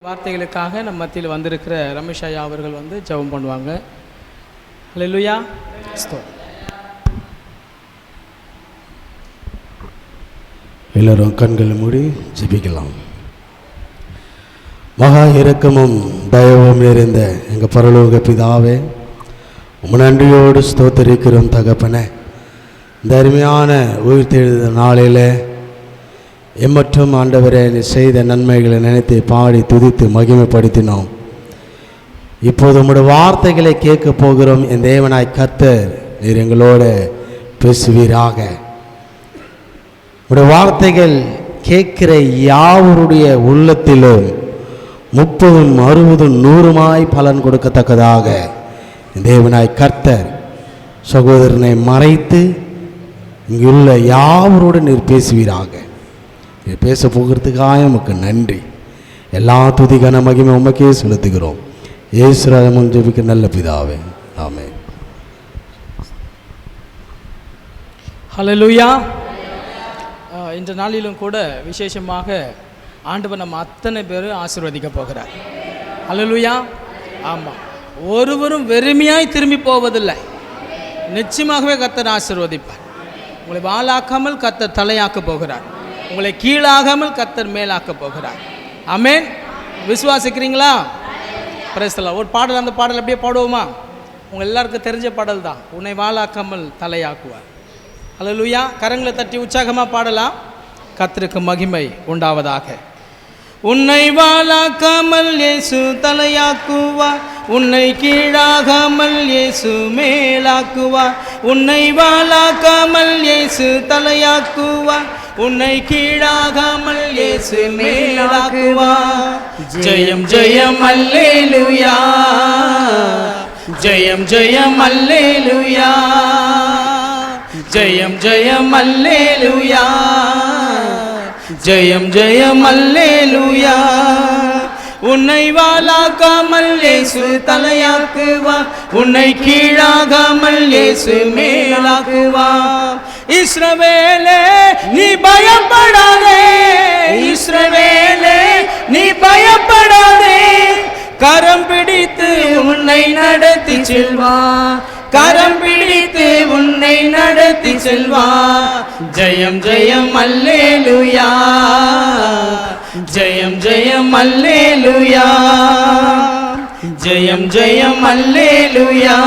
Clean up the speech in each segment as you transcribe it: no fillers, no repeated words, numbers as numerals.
வார்த்தைகளுக்காக நம்ம மத்தியில் வந்திருக்கிற ரமேஷ் ஐயா அவர்கள் ஜெபம் பண்ணுவாங்க. ஹல்லேலூயா. எல்லோரும் கண்களை மூடி ஜெபிக்கலாம். மகா இரக்கமும் தயவும் நிறைந்த எங்கள் பரலோக பிதாவே, உம் நன்றியோடு ஸ்தோத்தரிக்கிறோம் தகப்பனே. இந்த அருமையான உயிர்த்தெழுந்த நாளில் எம்மற்றும் ஆண்டவரே நீ செய்த நன்மைகளை நினைத்து பாடி துதித்து மகிமைப்படுத்தினோம். இப்போது உம்முடைய வார்த்தைகளை கேட்க போகிறோம். என் தேவனாய் கர்த்தர் நீர் எங்களோட பேசுவீராக. உம்முடைய வார்த்தைகள் கேட்கிற யாவருடைய உள்ளத்திலும் 30, 60, 100 பலன் கொடுக்கத்தக்கதாக தேவனாய் கர்த்தர் சகோதரனை மறைத்து இங்குள்ள யாவரோடு நீர் பேசுவீராக. நீர் பேச போகிறதுக்காக உமக்கு நன்றி. எல்லா துதி கன மகிமை உமக்கே செலுத்துகிறோம். இயேசுராஜமும் ஜெபிக்க நல்ல பிதாவே, ஆமென். ஹல்லேலூயா. இந்த நாளிலும் கூட விசேஷமாக ஆண்டவர் நம்ம அத்தனை பேரும் ஆசீர்வதிக்க போகிறார். ஹல்லேலூயா. ஆமாம், ஒருவரும் வெறுமையாய் திரும்பி போவதில்லை. நிச்சயமாகவே கர்த்தர் ஆசீர்வதிப்பார். உங்களை வாளாக்காமல் கர்த்தர் தலையாக்க போகிறார். உங்களை கீழாகாமல் கர்த்தர் மேலாக்க போகிறார். ஆமென். விசுவாசிக்கிறீங்களா? Praise the Lord. ஒரு பாடல், அந்த பாடல் அப்படியே பாடுவோமா? உங்கள் எல்லாருக்கும் தெரிஞ்ச பாடல் தான். உன்னை வாளாக்காமல் தலையாக்குவார். ஹல்லேலூயா. கரங்களை தட்டி உற்சாகமாக பாடலாம். கர்த்தருக்கு மகிமை உண்டாவதாக. உன்னை வாளாக்காமல் இயேசு தலையாக்குவார். உன்னை கீழாகாமல் இயேசு மேலாக்குவார். உன்னை வாளாக்காமல் இயேசு தலையாக்குவார். உன்னை கீழாகாமல் இயேசு மேலாக்குவார். ஜெயம் ஜெயம் அல்லேலூயா, ஜெயம் ஜெயம் அல்லேலூயா, ஜெயம் ஜெயம் அல்லேலூயா, ஜெயம் ஜெயம் அல்லேலூயா. உன்னை வாளாக்காமல் இயேசு தலையாக்குவார். உன்னை கீழாகாமல் இயேசு மேலாக்குவார். இஸ்ரவேலே நீ பயப்படாதே, இஸ்ரவேலே நீ பயப்படாதே. கரம் பிடித்து உன்னை நடத்தி செல்வார், கரம் பிடித்து உன்னை நடத்தி செல்வார். ஜெயம் ஜெயம் அல்லேலூயா, ஜெயம் ஜெயம் அல்லேலூயா, ஜெயம் ஜெயம் அல்லேலூயா,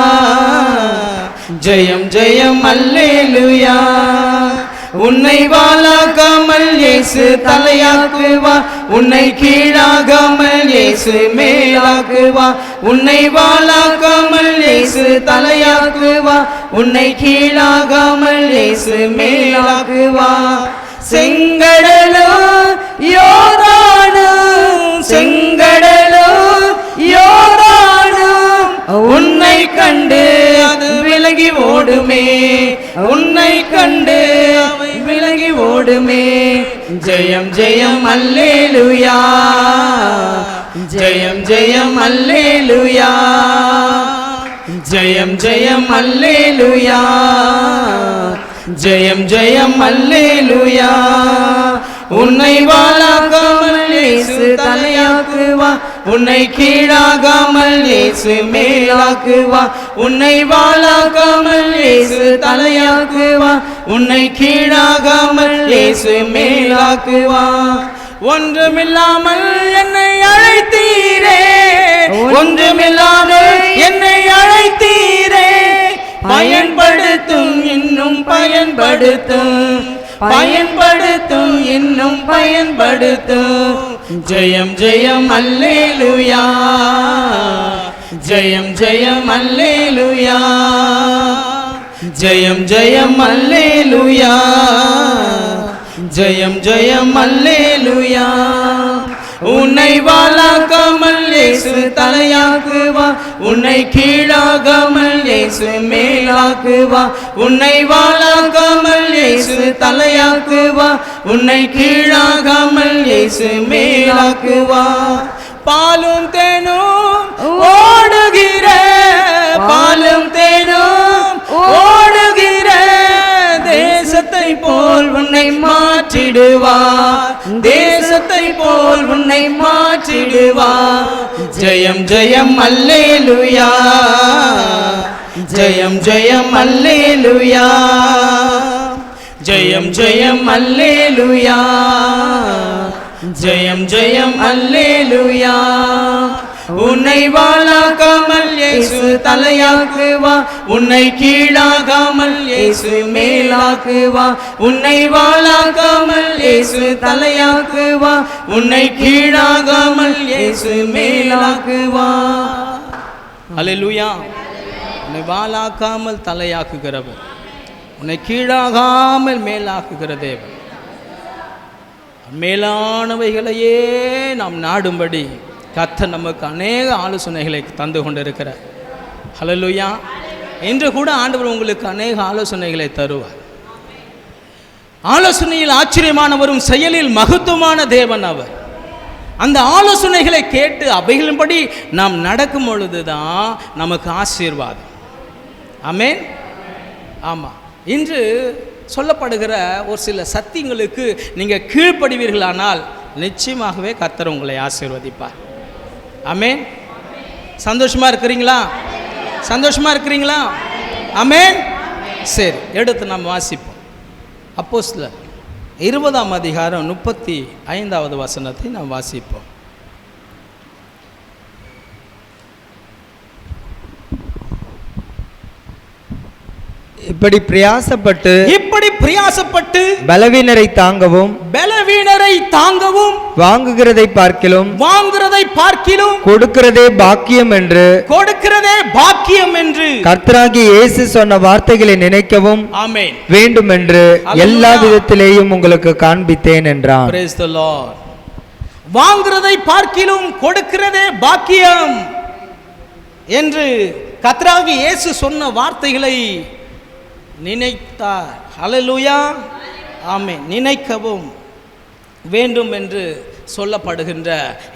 ஜெயம் ஜெயம் அல்லேலூயா. உன்னை வாளாக்காமல் இயேசு தலையாக்குவார். உன்னை கீழாகாமல் இயேசு மேலாக்குவார். உன்னை வாளாக்காமல் இயேசு தலையாக்குவார். உன்னை கீழாகாமல் இயேசு மேலாக்குவார். செங்கடலோ யோர்தானோ, செங்கடலோ யோர்தானோ உன்னை கண்டு அது விலகி ஓடுமே, உன்னை கண்டு அவை விலகி ஓடுமே. ஜெயம் ஜெயம் அல்லேலூயா, ஜெயம் ஜெயம் அல்லேலூயா, ஜெயம் ஜெயம் அல்லேலூயா, ஜெயம் ஜெயம் அல்லேலூயா. உன்னை வாளாக்காமல் இயேசு தலையாக்குவார். உன்னை கீழாகாமல் இயேசு மேலாக்குவார். உன்னை வாளாக்காமல் இயேசு தலையாக்குவார். உன்னை கீழாகாமல் இயேசு மேலாக்குவார். ஒன்றுமில்லாமல் என்னை அழைத்தீரே, ஒன்றுமில்லாமல் என்னை அழைத்தீரே. பயன்படுத்தும் இன்னும் பயன்படுத்தும், பயன்படுத்தும் இன்னும் பயன்படுத்தும். ஜெயம் ஜெயம் அல்லேலூயா, ஜெயம் ஜெயம் அல்லேலூயா, ஜெயம் ஜெயம் அல்லேலூயா, ஜெயம் ஜெயம் அல்லேலூயா. உன்னை வாளாக்காமல் இயேசு தலையாக்குவார். உன்னை கீழாகாமல் இயேசு மேலாக்குவார். உன்னை வாளாக்காமல் இயேசு தலையாக்குவார். உன்னை கீழாகாமல் இயேசு மேலாக்குவார். பாலும் தேனும் ஓடுகிற, பாலும் தேனும் ஓடுகிற தேசத்தை போல் உன்னை மாற்றிடுவார். தேசத்தை போல் உன்னை மாற்றி மாற்றிடுவார். ஜெயம் ஜெயம் அல்லேலூயா, ஜெயம் ஜெயம் அல்லேலூயா, ஜெயம் ஜெயம் அல்லேலூயா, ஜெயம் ஜெயம் அல்லேலூயா. உன்னை வாளாக்காமல் இயேசு தலையாக்குவா, உன்னை கீழாகாமல் இயேசு மேலாக்குவா. உன்னை வாளாக்காமல் இயேசு தலையாக்குவா, உன்னை கீழாகாமல் இயேசு மேலாக்குவா. அல்லேலூயா. உன்னை வாளாக்காமல் தலையாக்குகிறவர், உன்னை கீழாகாமல் மேலாக்குகிற தேவன். மேலானவைகளையே நாம் நாடும்படி கர்த்தர் நமக்கு அநேக ஆலோசனைகளை தந்து கொண்டிருக்கிறார். ஹல்லேலூயா. இன்று கூட ஆண்டவர் உங்களுக்கு அநேக ஆலோசனைகளை தருவார். ஆலோசனையில் ஆச்சரியமானவரும் செயலில் மகத்துவமான தேவன் அவர். அந்த ஆலோசனைகளை கேட்டு அவைகளின்படி நாம் நடக்கும் பொழுதுதான் நமக்கு ஆசீர்வாதம். ஆமென். ஆமாம், இன்று சொல்லப்படுகிற ஒரு சில சத்தியங்களுக்கு நீங்கள் கீழ்ப்படுவீர்களானால் நிச்சயமாகவே கர்த்தர் உங்களை ஆசீர்வதிப்பார். ஆமென். சந்தோஷமா இருக்கிறீங்களா? சந்தோஷமா இருக்கிறீங்களா? ஆமென். சரி, எடுத்து நாம் வாசிப்போம். அப்போஸ்தலர் 20ஆம் அதிகாரம் 35வது வசனத்தை நாம் வாசிப்போம். இப்படி பிரயாசப்பட்டு பலவீனரை தாங்கவும் வாங்குகிறதை பார்க்கிலும் கொடுக்கிறதே பாக்கியம் என்று கர்த்தராகிய இயேசு சொன்ன வார்த்தைகளை நினைக்கவும் ஆமென் வேண்டும் என்று எல்லா விதத்திலேயும் உங்களுக்கு காண்பித்தேன் என்றான். Praise the Lord. வாங்குகிறதை பார்க்கிலும் கொடுக்கிறதே பாக்கியம் என்று கர்த்தராகிய இயேசு சொன்ன வார்த்தைகளை நினைத்தார். ஹல்லேலூயா. ஆமென். நினைக்கவும் வேண்டும் என்று சொல்லப்படுகின்ற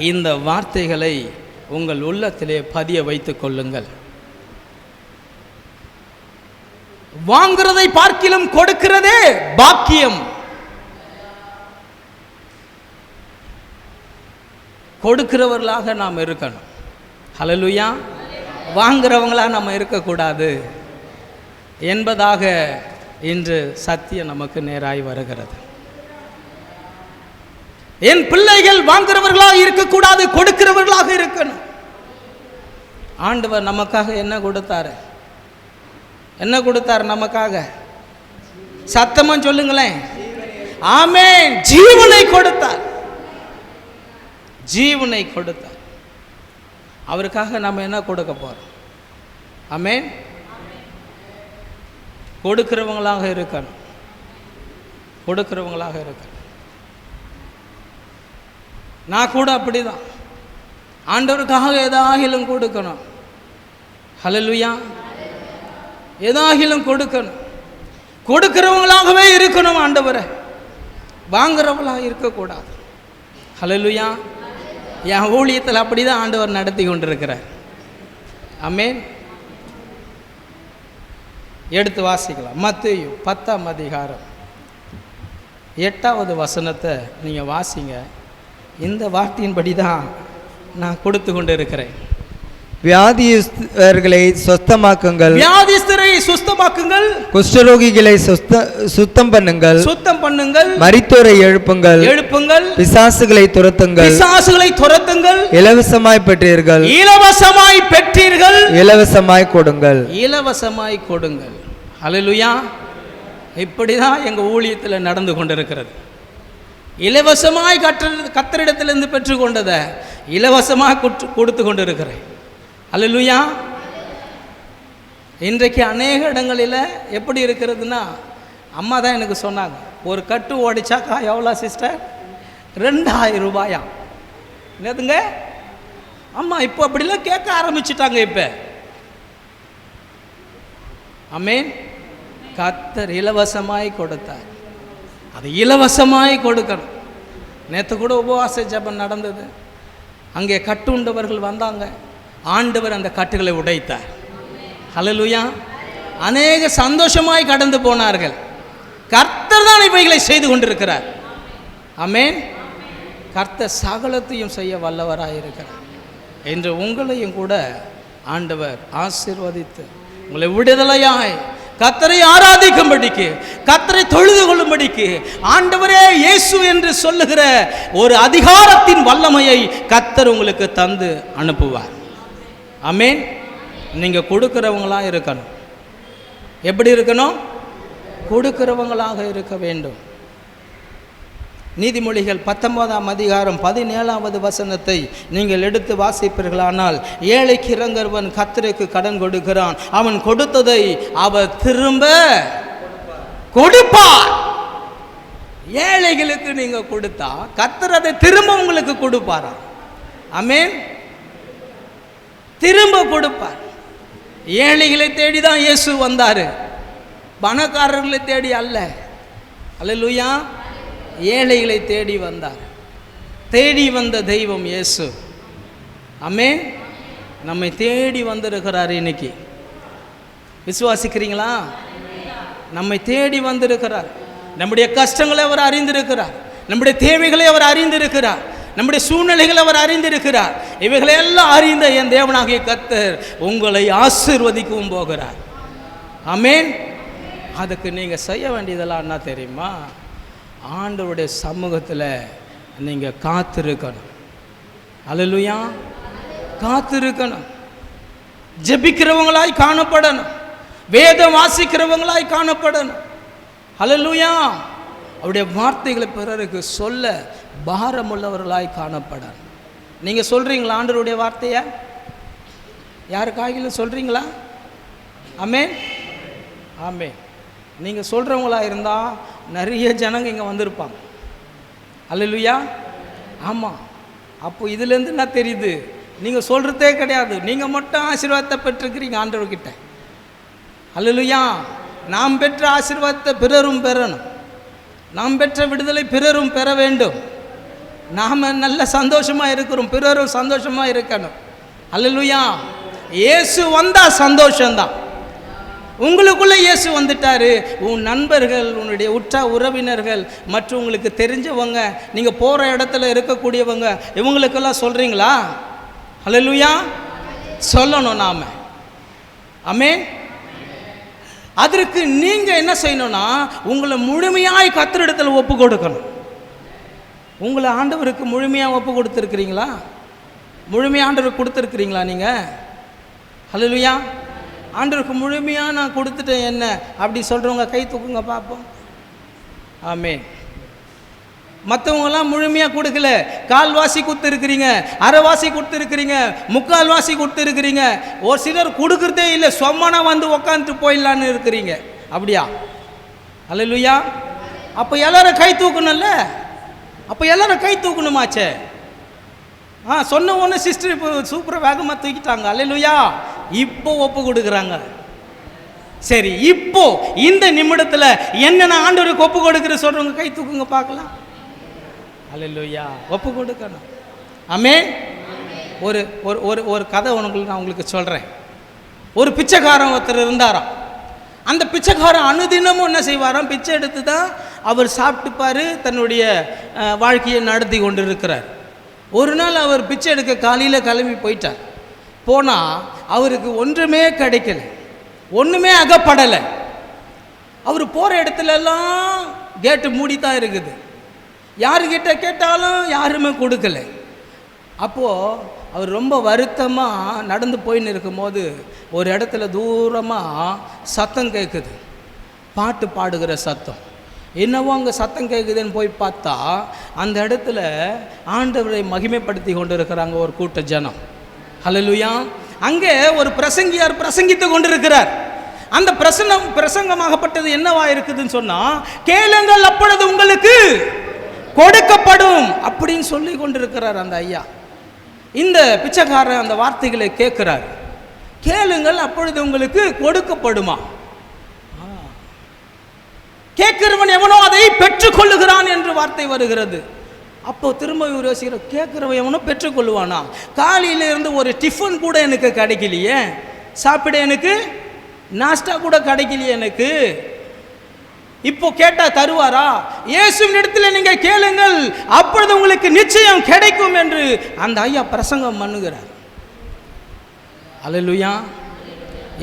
இந்த வார்த்தைகளை உங்கள் உள்ளத்திலே பதிய வைத்துக் கொள்ளுங்கள். வாங்குறதை பார்க்கிலும் கொடுக்கிறதே பாக்கியம். கொடுக்கிறவர்களாக நாம் இருக்கணும். ஹல்லேலூயா. வாங்குறவங்களா நம்ம இருக்கக்கூடாது என்பதாக இன்று சத்தியம் நமக்கு நேராய் வருகிறது. என் பிள்ளைகள் வாங்குறவர்களாக இருக்கக்கூடாது, கொடுக்கிறவர்களாக இருக்கணும். ஆண்டவர் நமக்காக என்ன கொடுத்தாரு? என்ன கொடுத்தார் நமக்காக? சத்தமா சொல்லுங்களேன். ஆமென். ஜீவனை கொடுத்தார். ஜீவனை கொடுத்தார். அவருக்காக நம்ம என்ன கொடுக்க போறோம்? ஆமென். கொடுக்கிறவங்களாக இருக்கணும். கொடுக்கிறவங்களாக இருக்கணும். நான் கூட அப்படிதான். ஆண்டவருக்காக ஏதாகிலும் கொடுக்கணும். ஹல்லேலூயா. ஏதாகிலும் கொடுக்கணும். கொடுக்கிறவங்களாகவே இருக்கணும் ஆண்டவரை. வாங்குறவங்களாக இருக்கக்கூடாது. ஹல்லேலூயா. என் ஊழியத்தில் அப்படிதான் ஆண்டவர் நடத்தி கொண்டிருக்கிறார். ஆமென். எடுத்து வாசிக்கலாம். மத்தேயு 10ஆம் அதிகாரம் 8வது வசனத்தை நீங்கள் வாசிங்க. இந்த வார்த்தையின்படி தான் நான் கொடுத்து கொண்டு இருக்கிறேன். வியாதியஸ்தரை சுத்தமாக்குங்கள், வியாதிஸ்தரை சுத்தமாக்குங்கள், குஷ்டரோகிகளை சுத்தம் பண்ணுங்கள், மரித்தோரை எழுப்புங்கள், பிசாசுகளை துரத்துங்கள், இலவசமாய் பெற்றீர்கள், இலவசமாய் கொடுங்கள். ஹல்லேலூயா. இப்படிதான் எங்க ஊழியத்தில் நடந்து கொண்டிருக்கிறது. இலவசமாய் கர்த்தரிடத்திலிருந்து பெற்றுக்கொண்டதை இலவசமாக கொடுத்து கொண்டிருக்கிறேன். ஹல்லேலூயா. இன்றைக்கு அநேக இடங்களில் எப்படி இருக்கிறதுனா, அம்மா தான் எனக்கு சொன்னாங்க, ஒரு கட்டு ஓடிச்சாக்கா எவ்வளோ சிஸ்டர்? 2000 ரூபாயா? என்னதுங்க அம்மா? இப்போ அப்படிலாம் கேட்க ஆரம்பிச்சுட்டாங்க. இப்போ ஆமென். கர்த்தர் இலவசமாய் கொடுத்தார். அது இலவசமாய் கொடுக்கணும். நேற்று கூட உபவாச ஜெபம் நடந்தது. அங்கே கட்டு உண்டவர்கள் வந்தாங்க. ஆண்டவர் அந்த கட்டுகளை உடைத்தார். ஹல்லேலூயா. அநேக சந்தோஷமாய் கடந்து போனார்கள். கர்த்தர் தான் இவைகளை செய்து கொண்டிருக்கிறார். ஆமென். கர்த்தர் சகலத்தையும் செய்ய வல்லவராயிருக்கிறார். என்று உங்களையும் கூட ஆண்டவர் ஆசீர்வதித்து உங்களை விடுதலையாய் கர்த்தரை ஆராதிக்கும்படிக்கு, கர்த்தரை தொழுது கொள்ளும்படிக்கு, ஆண்டவரே இயேசு என்று சொல்லுகிற ஒரு அதிகாரத்தின் வல்லமையை கர்த்தர் உங்களுக்கு தந்து அனுப்புவார். ஆமென். நீங்கள் கொடுக்கிறவங்களா இருக்கணும். எப்படி இருக்கணும்? கொடுக்கிறவங்களாக இருக்க வேண்டும். நீதிமொழிகள் 19ஆம் அதிகாரம் 17வது வசனத்தை நீங்கள் எடுத்து வாசிப்பீர்களானால், ஏழைக்கு இறங்குறவன் கர்த்தருக்கு கடன் கொடுக்கிறான், அவன் கொடுத்ததை அவர் திரும்ப கொடுப்பார். ஏழைகளுக்கு நீங்க கொடுத்தா கர்த்தர் அதை திரும்ப உங்களுக்கு கொடுப்பாரா? ஆமென். திரும்ப கொடுப்பார். ஏழைகளை தேடி தான் இயேசு வந்தாரு, பணக்காரர்களை தேடி அல்ல. அல்லேலூயா. ஏழைகளை தேடி வந்தார். தேடி வந்த தெய்வம் இயேசு. ஆமென். நம்மை தேடி வந்திருக்கிறார். இன்னைக்கு விசுவாசிக்கிறீங்களா? நம்மை தேடி வந்திருக்கிறார். நம்முடைய கஷ்டங்களை அவர் அறிந்திருக்கிறார், நம்முடைய தேவைகளை அவர் அறிந்திருக்கிறார், நம்முடைய சூழ்நிலைகளை அவர் அறிந்திருக்கிறார். இவைகளெல்லாம் அறிந்த என் தேவனாகிய கர்த்தர் உங்களை ஆசீர்வதிக்கவும் போகிறார். ஆமென். அதுக்கு நீங்கள் செய்ய வேண்டியதெல்லாம் என்ன தெரியுமா? ஆண்டவருடைய சமூகத்தில் நீங்கள் காத்திருக்கணும். அல்லேலூயா. காத்திருக்கணும். ஜெபிக்கிறவங்களாய் காணப்படணும், வேதம் வாசிக்கிறவங்களாய் காணப்படணும். அல்லேலூயா. அவருடைய வார்த்தைகளை பிறருக்கு சொல்ல பாரமுள்ளவர்களாய் காணப்படணும். நீங்கள் சொல்கிறீங்களா ஆண்டவருடைய வார்த்தையை? யாருக்காகிலும் சொல்கிறீங்களா? ஆமென். ஆமென். நீங்கள் சொல்கிறவங்களா இருந்தால் நிறைய ஜனங்க இங்கே வந்திருப்பாங்க. அல்லேலூயா. ஆமாம். அப்போ இதுலேருந்து என்ன தெரியுது? நீங்கள் சொல்கிறதே கிடையாது, நீங்கள் மட்டும் ஆசீர்வாதத்தை பெற்றிருக்கிறீங்க ஆண்டவர்கிட்ட. அல்லேலூயா. நாம் பெற்ற ஆசீர்வாதத்தை பிறரும் பெறணும். நாம் பெற்ற விடுதலை பிறரும் பெற வேண்டும். நாம் நல்ல சந்தோஷமாக இருக்கிறோம், பிறரும் சந்தோஷமாக இருக்கணும். அல்லேலூயா. இயேசு வந்தால் சந்தோஷம்தான். உங்களுக்குள்ளே இயேசு வந்துட்டாரு. உன் நண்பர்கள், உன்னுடைய உற்ற உறவினர்கள், மற்றும் உங்களுக்கு தெரிஞ்சவங்க, நீங்கள் போகிற இடத்துல இருக்கக்கூடியவங்க, இவங்களுக்கெல்லாம் சொல்கிறீங்களா? அல்லேலூயா. சொல்லணும் நாம். ஆமென். அதற்கு நீங்கள் என்ன செய்யணும்னா, உங்களை முழுமையாய் கர்த்தரிடத்தில் ஒப்பு கொடுக்கணும். உங்களை ஆண்டவருக்கு முழுமையாக ஒப்பு கொடுத்துருக்கிறீங்களா? முழுமையாக ஆண்டவருக்கு கொடுத்துருக்கிறீங்களா நீங்கள்? அல்லேலூயா. ஆண்டவருக்கு முழுமையாக நான் கொடுத்துட்டேன் என்ன அப்படி சொல்கிறவங்க கை தூக்குங்க பார்ப்போம். ஆமென். மற்றவங்களாம் முழுமையாக கொடுக்கல, கால்வாசி கொடுத்துருக்கிறீங்க, அரைவாசி கொடுத்துருக்கிறீங்க, முக்கால்வாசி கொடுத்துருக்கிறீங்க. ஒரு சிலர் கொடுக்குறதே இல்லை, சொம்மனா வந்து உக்காந்துட்டு போயிடலான்னு இருக்கிறீங்க. அப்படியா? அல்லேலூயா. அப்போ எல்லாரும் கை தூக்கணும்ல? அப்போ எல்லாரும் கை தூக்கணுமாச்சே. சொன்ன ஒன்று சிஸ்டர் இப்போ சூப்பராக வேகமாக தூக்கிட்டாங்க. அல்லேலூயா. இப்போ ஒப்பு கொடுக்குறாங்க. சரி, இப்போ இந்த நிமிடத்தில் என்னென்ன ஆண்டவருக்கு ஒப்பு கொடுக்குற சொல்கிறவங்க கை தூக்குங்க பார்க்கலாம். அல்லேலூயா. ஒப்பு கொடுக்கணும். ஆமென். ஒரு ஒரு ஒரு கதை நான் உங்களுக்கு சொல்கிறேன். ஒரு பிச்சைக்காரன் ஒருத்தர் இருந்தாராம். அந்த பிச்சைக்காரன் அனுதினமும் என்ன செய்வாராம்? பிச்சை எடுத்து தான் அவர் சாப்பிட்டுப்பார், தன்னுடைய வாழ்க்கையை நடத்தி கொண்டு இருக்கிறார். ஒரு நாள் அவர் பிச்சை எடுக்க காலையில் கிளம்பி போயிட்டார். போனால் அவருக்கு ஒன்றுமே கிடைக்கல, ஒன்றுமே அகப்படலை. அவர் போகிற இடத்துலலாம் கேட்டு மூடி தான் இருக்குது, யாருக்கிட்ட கேட்டாலும் யாருமே கொடுக்கல. அப்போது அவர் ரொம்ப வருத்தமாக நடந்து போயின்னு இருக்கும்போது ஒரு இடத்துல தூரமாக சத்தம் கேட்குது, பாட்டு பாடுகிற சத்தம். என்னவோ அங்கே சத்தம் கேட்குதுன்னு போய் பார்த்தா அந்த இடத்துல ஆண்டவரை மகிமைப்படுத்தி கொண்டு இருக்கிறாங்க ஒரு கூட்ட ஜனம். ஹல்லேலூயா. அங்கே ஒரு பிரசங்கியார் பிரசங்கித்து கொண்டு இருக்கிறார். அந்த பிரசங்கமாகப்பட்டது என்னவா இருக்குதுன்னு சொன்னால், கேளுங்கள் அப்பொழுது உங்களுக்கு கொடுக்கப்படும் அப்படின்னு சொல்லி கொண்டிருக்கிறார் அந்த ஐயா. இந்த பிச்சைக்காரன் அந்த வார்த்தைகளை கேட்கிறார். கேளுங்கள் அப்பொழுது உங்களுக்கு கொடுக்கப்படுமா? கேட்கிறவன் எவனோ அதை பெற்றுக்கொள்ளுகிறான் என்று வார்த்தை வருகிறது. அப்போ திரும்ப யோசிக்கிற, கேட்கிறவன் எவனோ பெற்றுக்கொள்ளுவானா? காலையில இருந்து ஒரு டிஃபன் கூட எனக்கு கிடைக்கலையே, சாப்பிட எனக்கு நாஸ்டா கூட கிடைக்கலையே எனக்கு, இப்போ கேட்டா தருவாரா? இயேசுவின் இடத்துல நீங்க கேளுங்கள், அப்பொழுது உங்களுக்கு நிச்சயம் கிடைக்கும் என்று அந்த ஐயா பிரசங்கம் பண்ணுகிறார். அல்லேலூயா.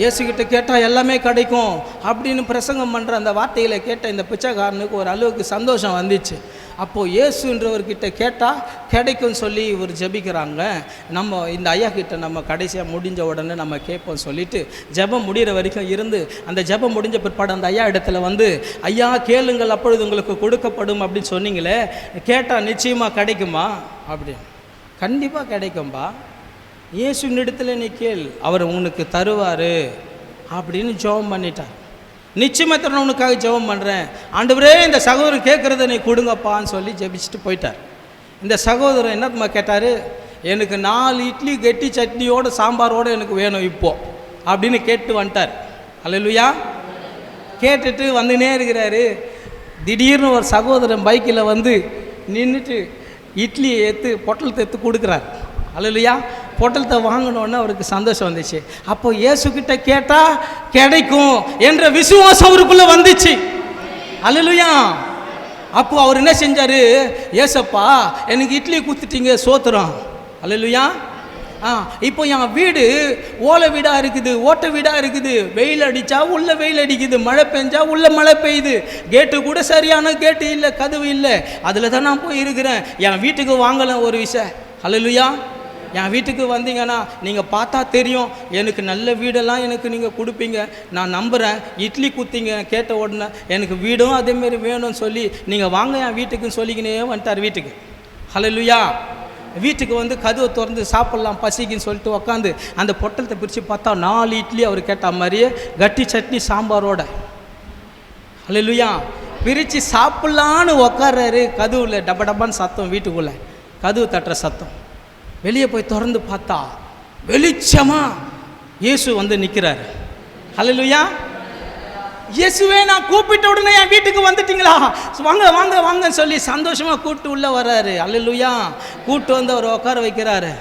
இயேசுகிட்ட கேட்டால் எல்லாமே கிடைக்கும் அப்படின்னு பிரசங்கம் பண்ணுற அந்த வார்த்தைகளை கேட்ட இந்த பிச்சைக்காரனுக்கு ஒரு அளவுக்கு சந்தோஷம் வந்துச்சு. அப்போது இயேசுன்றவர்கிட்ட கேட்டால் கிடைக்கும்னு சொல்லி இவர் ஜெபிக்கிறாங்க. நம்ம இந்த ஐயா கிட்ட நம்ம கடைசியாக முடிஞ்ச உடனே நம்ம கேட்போம் சொல்லிட்டு ஜெபம் முடிகிற வரைக்கும் இருந்து, அந்த ஜெபம் முடிஞ்ச பிற்பாடு அந்த ஐயா இடத்துல வந்து, ஐயா கேளுங்கள் அப்பொழுது உங்களுக்கு கொடுக்கப்படும் அப்படின்னு சொன்னீங்களே, கேட்டால் நிச்சயமாக கிடைக்குமா அப்படின்னு. கண்டிப்பாக கிடைக்கும்பா, இயேசுவின் இடத்துல நீ கேள், அவர் உனக்கு தருவார் அப்படின்னு ஜெபம் பண்ணிட்டார். நிச்சயமாக நான் உனக்காக ஜெபம் பண்ணுறேன், ஆண்டவரே இந்த சகோதரன் கேட்குறத நீ கொடுங்கப்பான்னு சொல்லி ஜெபிச்சுட்டு போயிட்டார். இந்த சகோதரன் என்னம்மா கேட்டார், எனக்கு 4 இட்லி கெட்டி சட்னியோடு சாம்பாரோடு எனக்கு வேணும் இப்போ அப்படின்னு கேட்டு வந்துட்டார். அல்லேலூயா. கேட்டுட்டு வந்துனே இருக்கிறாரு. திடீர்னு ஒரு சகோதரன் பைக்கில் வந்து நின்றுட்டு இட்லியை பொட்டலத்தை எடுத்து கொடுக்குறார். அல்லேலூயா. பொட்டலத்தை வாங்கினோன்னு அவருக்கு சந்தோஷம் வந்துச்சு. அப்போ இயேசுக்கிட்ட கேட்டால் கிடைக்கும் என்ற விசுவாசம் அவருக்குள்ளே வந்துச்சு. அல்லேலூயா. அப்போ அவர் என்ன செஞ்சார், ஏசப்பா எனக்கு இட்லி கொடுத்துட்டீங்க சோத்துறோம். அல்லேலூயா. இப்போ என் வீடு ஓலை வீடாக இருக்குது, ஓட்ட வீடாக இருக்குது, வெயில் அடித்தா உள்ள வெயில் அடிக்குது, மழை பெஞ்சா உள்ள மழை பெய்யுது, கேட்டு கூட சரியான கேட்டு இல்லை, கதவு இல்லை, அதில் தான் நான் போய் இருக்கிறேன். என் வீட்டுக்கு வாங்கலாம் ஒரு விஷயம். அல்லேலூயா. என் வீட்டுக்கு வந்தீங்கன்னா நீங்கள் பார்த்தா தெரியும், எனக்கு நல்ல வீடெல்லாம் எனக்கு நீங்கள் கொடுப்பீங்க, நான் நம்புகிறேன். இட்லி குத்திங்க கேட்ட உடனே எனக்கு வீடும் அதேமாரி வேணும்னு சொல்லி நீங்கள் வாங்க என் வீட்டுக்குன்னு சொல்லிக்கினே வந்துட்டார் வீட்டுக்கு. அல்லேலூயா. வீட்டுக்கு வந்து கதவை திறந்து சாப்பிட்லாம் பசிக்குன்னு சொல்லிட்டு உக்காந்து அந்த பொட்டலத்தை பிரித்து பார்த்தா 4 இட்லி அவர் கேட்ட மாதிரியே கட்டி சட்னி சாம்பாரோட. அல்லேலூயா. பிரித்து சாப்பிட்லான்னு உக்கார்றாரு. கதவுல டப்ப டப்பான்னு சத்தம், வீட்டுக்குள்ளே கதவு தட்டுற சத்தம். வெளியே போய் திறந்து பார்த்தா வெளிச்சமா இயேசு வந்து நிற்கிறாரு. அல்லேலூயா. இயேசுவே நான் கூப்பிட்ட உடனே என் வீட்டுக்கு வந்துட்டீங்களா, வாங்க வாங்க வாங்கன்னு சொல்லி சந்தோஷமாக கூப்பிட்டு உள்ளே வர்றாரு. அல்லேலூயா. கூப்பிட்டு வந்து அவர் உட்கார வைக்கிறாரு.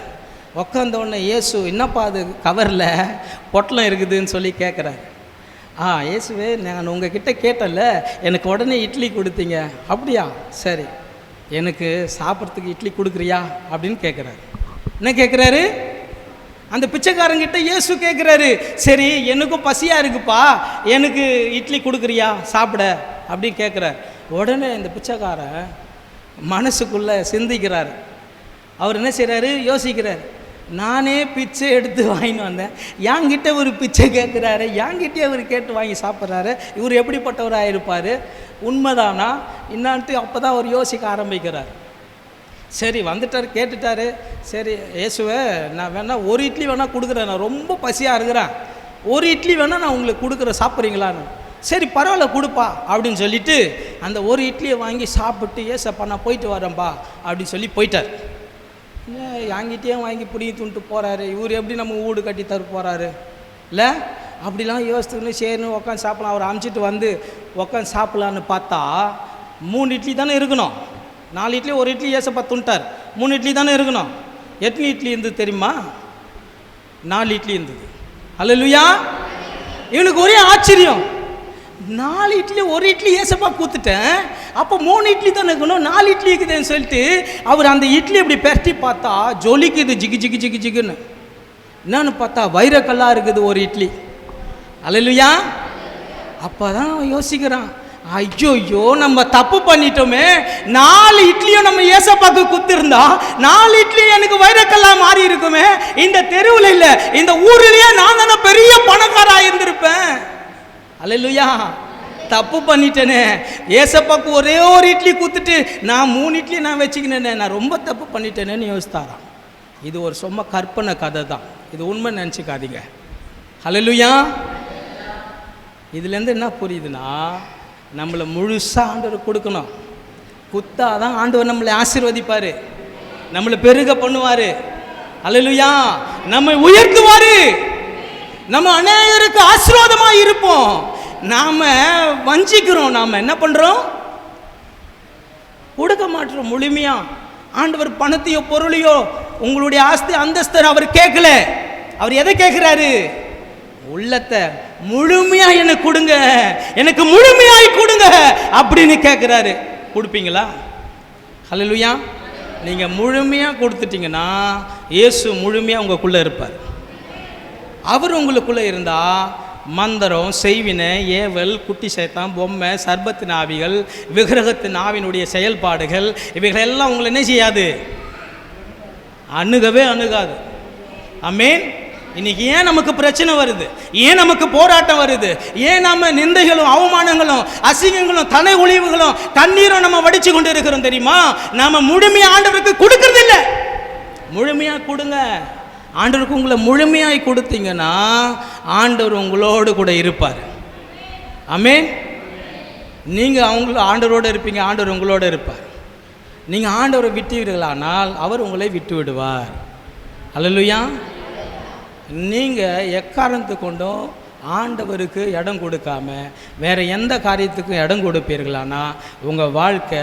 உட்காந்த உடனே இயேசு, என்னப்பா அது கவரில் பொட்டலம் இருக்குதுன்னு சொல்லி கேட்குறாரு. இயேசுவே நான் உங்ககிட்ட கேட்டேன்ல, எனக்கு உடனே இட்லி கொடுத்தீங்க. அப்படியா, சரி எனக்கு சாப்பிட்றதுக்கு இட்லி கொடுக்குறியா அப்படின்னு கேட்குறாரு. என்ன கேட்குறாரு, அந்த பிச்சைக்காரங்கிட்ட இயேசு கேட்குறாரு, சரி எனக்கும் பசியாக இருக்குப்பா, எனக்கு இட்லி கொடுக்குறியா சாப்பிட அப்படின்னு கேட்குறாரு. உடனே இந்த பிச்சைக்காரன் மனசுக்குள்ளே சிந்திக்கிறார். அவர் என்ன செய்கிறாரு, யோசிக்கிறார். நானே பிச்சை எடுத்து வாங்கின்னு வந்தேன், என்கிட்ட ஒரு பிச்சை கேட்குறாரு, என்கிட்டே அவர் கேட்டு வாங்கி சாப்பிட்றாரு, இவர் எப்படிப்பட்டவராக இருப்பார், உண்மைதானா என்னான்ட்டு அப்போ தான் அவர் யோசிக்க ஆரம்பிக்கிறார். சரி வந்துட்டார், கேட்டுட்டார். சரி இயேசுவே நான் வேணால் ஒரு இட்லி வேணால் கொடுக்குறேன், நான் ரொம்ப பசியாக இருக்கிறேன், ஒரு இட்லி வேணால் நான் உங்களுக்கு கொடுக்குறேன், சாப்பிட்றீங்களான்னு. சரி பரவாயில்ல கொடுப்பா அப்படின்னு சொல்லிட்டு அந்த ஒரு இட்லியை வாங்கி சாப்பிட்டு, ஏசப்பா நான் போயிட்டு வரேன்ப்பா அப்படின்னு சொல்லி போயிட்டார். என்கிட்டயே வாங்கி பிடிங்கி துண்டு போகிறாரு, இவர் எப்படி நம்ம வீடு கட்டி தர போகிறாரு இல்லை, அப்படிலாம் யோசித்துன்னு சரின்னு உட்காந்து சாப்பிட்லாம். அவர் அமுச்சிட்டு வந்து உட்காந்து சாப்பிட்லான்னு பார்த்தா 3 இட்லி தானே இருக்கணும். 4 இட்லி ஒரு இட்லி ஏசப்பா துண்டார், 3 இட்லி தானே இருக்கணும். எத்தனை இட்லி இருந்தது தெரியுமா? 4 இட்லி இருந்தது. அல்லேலூயா. இவனுக்கு ஒரே ஆச்சரியம், 4 இட்லி ஒரு இட்லி ஏசப்பா கூத்துட்டேன், அப்போ 3 இட்லி தானே இருக்கணும், 4 இட்லி இருக்குதுன்னு சொல்லிட்டு அவர் அந்த இட்லி இப்படி பெரட்டி பார்த்தா ஜொலிக்குது ஜிகி ஜிகி ஜிகி ஜிகுன்னு. என்னன்னு பார்த்தா வைரக்கல்லாக இருக்குது ஒரு இட்லி. அல்லேலூயா. அப்போ தான் யோசிக்கிறான், ஐயோ நம்ம தப்பு பண்ணிட்டோமே, 4 இட்லியும் நம்ம ஏசப்பாக்கு குத்திருந்தா 4 இட்லி எனக்கு வைரக்கல்லா மாறி இருக்குமே, இந்த தெருவில் இல்லை இந்த ஊரிலேயே நான் தானே பெரிய பணக்காரா இருந்திருப்பேன். அல்லேலூயா. தப்பு பண்ணிட்டேனே, ஏசப்பாக்கு ஒரே ஒரு இட்லி குத்துட்டு நான் 3 இட்லி நான் வச்சுக்கினேனே, நான் ரொம்ப தப்பு பண்ணிட்டேனேன்னு யோசித்தாராம். இது ஒரு சும்மா கற்பனை கதை தான், இது உண்மை நினச்சிக்காதீங்க. அல்லேலூயா. இதுலேருந்து என்ன புரியுதுன்னா, நம்மளை முழுசாக ஆண்டவர் கொடுக்கணும், குத்தாதான் ஆண்டவர் நம்மளை ஆசீர்வதிப்பார், நம்மளை பெருக பண்ணுவார். அல்லேலூயா. நம்மை உயர்த்துவார், நம்ம அநேகருக்கு ஆசீர்வாதமாக இருப்போம். நாம் வஞ்சிக்கிறோம், நாம் என்ன பண்ணுறோம், கொடுக்க மாட்டோம் முழுமையாக. ஆண்டவர் பணத்தையோ பொருளையோ உங்களுடைய ஆஸ்தி அந்தஸ்தர் அவர் கேட்கல. அவர் எதை கேட்குறாரு, உள்ளத்தை முழுமையாக எனக்கு கொடுங்க, எனக்கு முழுமையாய் கொடுங்க அப்படின்னு கேட்குறாரு. கொடுப்பீங்களா? ஹல்லேலூயா. நீங்கள் முழுமையாக கொடுத்துட்டீங்கன்னா இயேசு முழுமையாக உங்களுக்குள்ளே இருப்பார். அவர் உங்களுக்குள்ளே இருந்தால் மந்திரம், செய்வினை, ஏவல், குட்டி சைத்தான், பொம்மை, சர்பத்தின் ஆவிகள், விக்கிரகத்தின் ஆவினுடைய செயல்பாடுகள் இவைகளெல்லாம் உங்களை என்ன செய்யாது? அணுகவே அணுகாது. ஆமென். இன்னைக்கு ஏன் நமக்கு பிரச்சனை வருது? ஏன் நமக்கு போராட்டம் வருது? ஏன் நம்ம நிந்தைகளும் அவமானங்களும் அசிங்கங்களும் தனை ஒளிவுகளும் கண்ணீரும் நம்ம வடிச்சு கொண்டு இருக்கிறோம் தெரியுமா? நாம முழுமையாக ஆண்டவருக்கு கொடுக்கறது இல்லை. முழுமையாக கொடுங்க. ஆண்டவருக்கு உங்களை முழுமையாய் கொடுத்தீங்கன்னா ஆண்டவர் உங்களோடு கூட இருப்பார். ஆமென். நீங்கள் ஆண்டவரோடு இருப்பீங்க, ஆண்டவர் உங்களோடு இருப்பார். நீங்கள் ஆண்டவரை விட்டீர்களானால் அவர் உங்களை விட்டு விடுவார். அல்லேலூயா. நீங்கள் எக்காரணத்து கொண்டும் ஆண்டவருக்கு இடம் கொடுக்காம வேறு எந்த காரியத்துக்கும் இடம் கொடுப்பீர்களானா உங்கள் வாழ்க்கை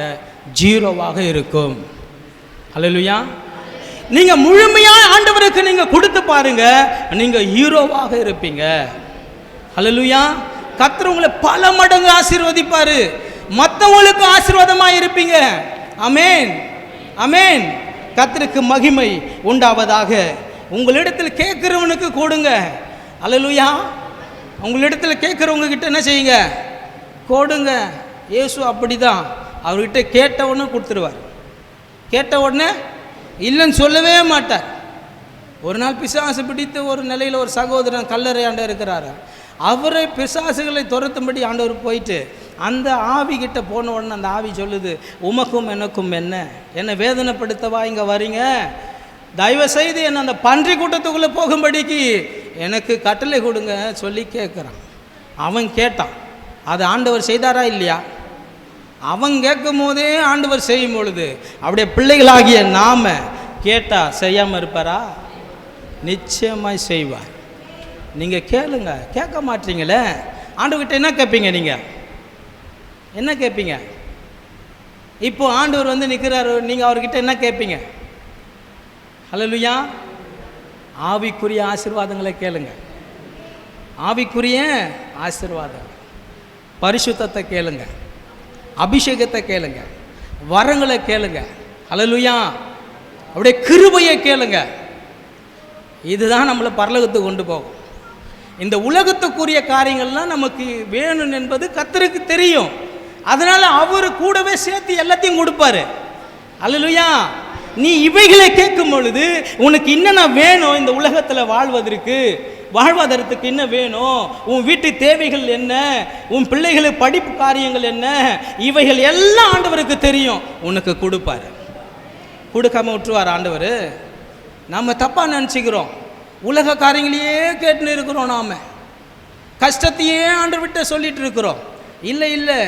ஜீரோவாக இருக்கும். அல்லேலூயா. நீங்கள் முழுமையாக ஆண்டவருக்கு நீங்கள் கொடுத்து பாருங்க, நீங்கள் ஹீரோவாக இருப்பீங்க. அல்லேலூயா. கர்த்தர் உங்களை பல மடங்கு ஆசீர்வதிப்பார், மற்றவங்களுக்கு ஆசீர்வாதமாக இருப்பீங்க. ஆமென், ஆமென். கர்த்தருக்கு மகிமை உண்டாவதாக. உங்களிடத்தில் கேட்குறவனுக்கு கொடுங்க. அல்லேலூயா. உங்களிடத்தில் கேட்குறவங்க கிட்ட என்ன செய்யுங்க? கொடுங்க. இயேசு அப்படி தான், அவர்கிட்ட கேட்டவுடனே கொடுத்துருவார். கேட்ட உடனே இல்லைன்னு சொல்லவே மாட்டார். ஒரு நாள் பிசாசு பிடித்து ஒரு நிலையில் ஒரு சகோதரன் கல்லறையாண்ட இருக்கிறாரு. அவரை பிசாசுகளை துரத்தும்படி ஆண்டவர் போயிட்டு அந்த ஆவி கிட்ட போன உடனே அந்த ஆவி சொல்லுது, உமக்கும் எனக்கும் என்ன வேதனைப்படுத்தவா இங்கே வரீங்க? தயவு செய்து என்னை அந்த பன்றி கூட்டத்துக்குள்ளே போகும்படிக்கு எனக்கு கட்டளை கொடுங்க சொல்லி கேட்குறான். அவன் கேட்டான். அது ஆண்டவர் செய்தாரா இல்லையா? அவன் கேட்கும் போதே ஆண்டவர் செய்யும் பொழுது அப்படியே பிள்ளைகளாகிய நாம கேட்டா செய்யாமல் இருப்பாரா? நிச்சயமாய் செய்வார். நீங்கள் கேளுங்க. கேட்க மாட்டீங்களே. ஆண்டவர்கிட்ட என்ன கேட்பீங்க? நீங்கள் என்ன கேட்பீங்க? இப்போ ஆண்டவர் வந்து நிற்கிறாரு, நீங்கள் அவர்கிட்ட என்ன கேட்பீங்க? ஹல்லேலூயா. ஆவிக்குரிய ஆசீர்வாதங்களை கேளுங்க. ஆவிக்குரிய ஆசீர்வாதம், பரிசுத்தத்தை கேளுங்க, அபிஷேகத்தை கேளுங்க, வரங்களை கேளுங்க. ஹல்லேலூயா. அப்படியே கிருபையை கேளுங்க. இதுதான் நம்மளை பரலோகத்துக்கு கொண்டு போகும். இந்த உலகத்துக்குரிய காரியங்கள்லாம் நமக்கு வேணும் என்பது கர்த்தருக்கு தெரியும். அதனால் அவர் கூடவே சேர்த்து எல்லாத்தையும் கொடுப்பாரு. ஹல்லேலூயா. நீ இவைகளை கேட்கும் பொழுது உனக்கு என்னென்ன வேணும், இந்த உலகத்தில் வாழ்வதற்கு என்ன வேணும், உன் வீட்டு தேவைகள் என்ன, உன் பிள்ளைகளுக்கு படிப்பு காரியங்கள் என்ன, இவைகள் எல்லாம் ஆண்டவருக்கு தெரியும். உனக்கு கொடுப்பார். கொடுக்காம விட்டுருவார் ஆண்டவர்? நம்ம தப்பாக நினச்சிக்கிறோம். உலக காரியங்களையே கேட்டுன்னு இருக்கிறோம். நாம் கஷ்டத்தையே ஆண்டவர்கிட்ட சொல்லிட்டு இருக்கிறோம். இல்லை இல்லை,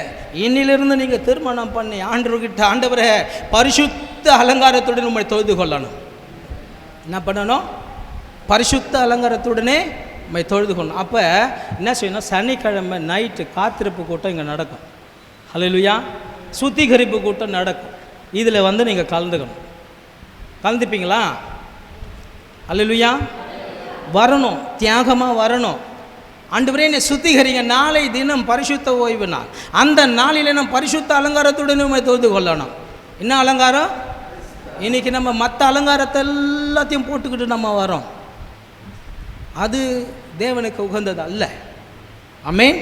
இன்னிலிருந்து நீங்கள் திருமணம் பண்ணி ஆண்டவர்கிட்ட ஆண்டவரை பரிசுத்த அலங்காரத்துடன் உங்களை தொழுது கொள்ளணும். என்ன பண்ணணும்? பரிசுத்த அலங்காரத்துடனே உண்மை தொழுது கொள்ளணும். அப்போ என்ன செய்யணும்? சனிக்கிழமை நைட்டு காத்திருப்பு கூட்டம் இங்கே நடக்கும். ஹல்லேலூயா. சுத்திகரிப்பு கூட்டம் நடக்கும். இதில் வந்து நீங்கள் கலந்துக்கணும். கலந்துப்பீங்களா? ஹல்லேலூயா. வரணும், தியாகமாக வரணும். ஆண்டவரே என்னை சுத்திகரிங்க. நாளை தினம் பரிசுத்த ஓய்வு நாள். அந்த நாளில் நம்ம பரிசுத்த அலங்காரத்துடன் உண்மை தொழுது கொள்ளணும். என்ன அலங்காரம்? இன்றைக்கி நம்ம மற்ற அலங்காரத்தை எல்லாத்தையும் போட்டுக்கிட்டு நம்ம வரோம். அது தேவனுக்கு உகந்தது அல்ல. ஆமென்.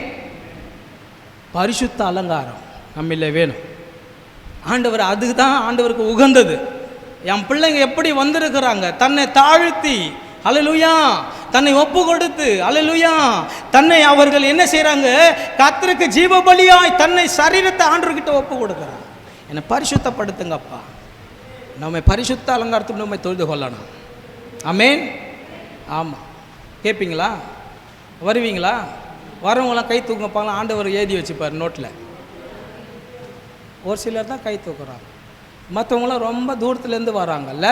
பரிசுத்த அலங்காரம் நம்மள வேணும். ஆண்டவர் அதுதான் ஆண்டவருக்கு உகந்தது. என் பிள்ளைங்க எப்படி வந்திருக்கிறாங்க? தன்னை தாழ்த்தி, ஹல்லேலூயா, தன்னை ஒப்பு கொடுத்து, ஹல்லேலூயா, தன்னை அவர்கள் என்ன செய்கிறாங்க? கர்த்தருக்கு ஜீவ பலியாய் தன்னை சரீரத்தை ஆண்டவர்கிட்ட ஒப்பு கொடுக்குறாங்க. என்னை பரிசுத்தப்படுத்துங்கப்பா. நம்ம பரிசுத்த அலங்காரத்துக்கு நம்ம தொழுது கொள்ளணும். ஆமென். ஆமாம். கேட்பீங்களா? வருவீங்களா? வரவங்களாம் கை தூக்கப்பாங்க. ஆண்டவர் எழுதி வச்சுப்பார் நோட்டில். ஒரு சிலர் தான் கை தூக்குறாங்க, மற்றவங்களாம் ரொம்ப தூரத்துலேருந்து வராங்கல்ல.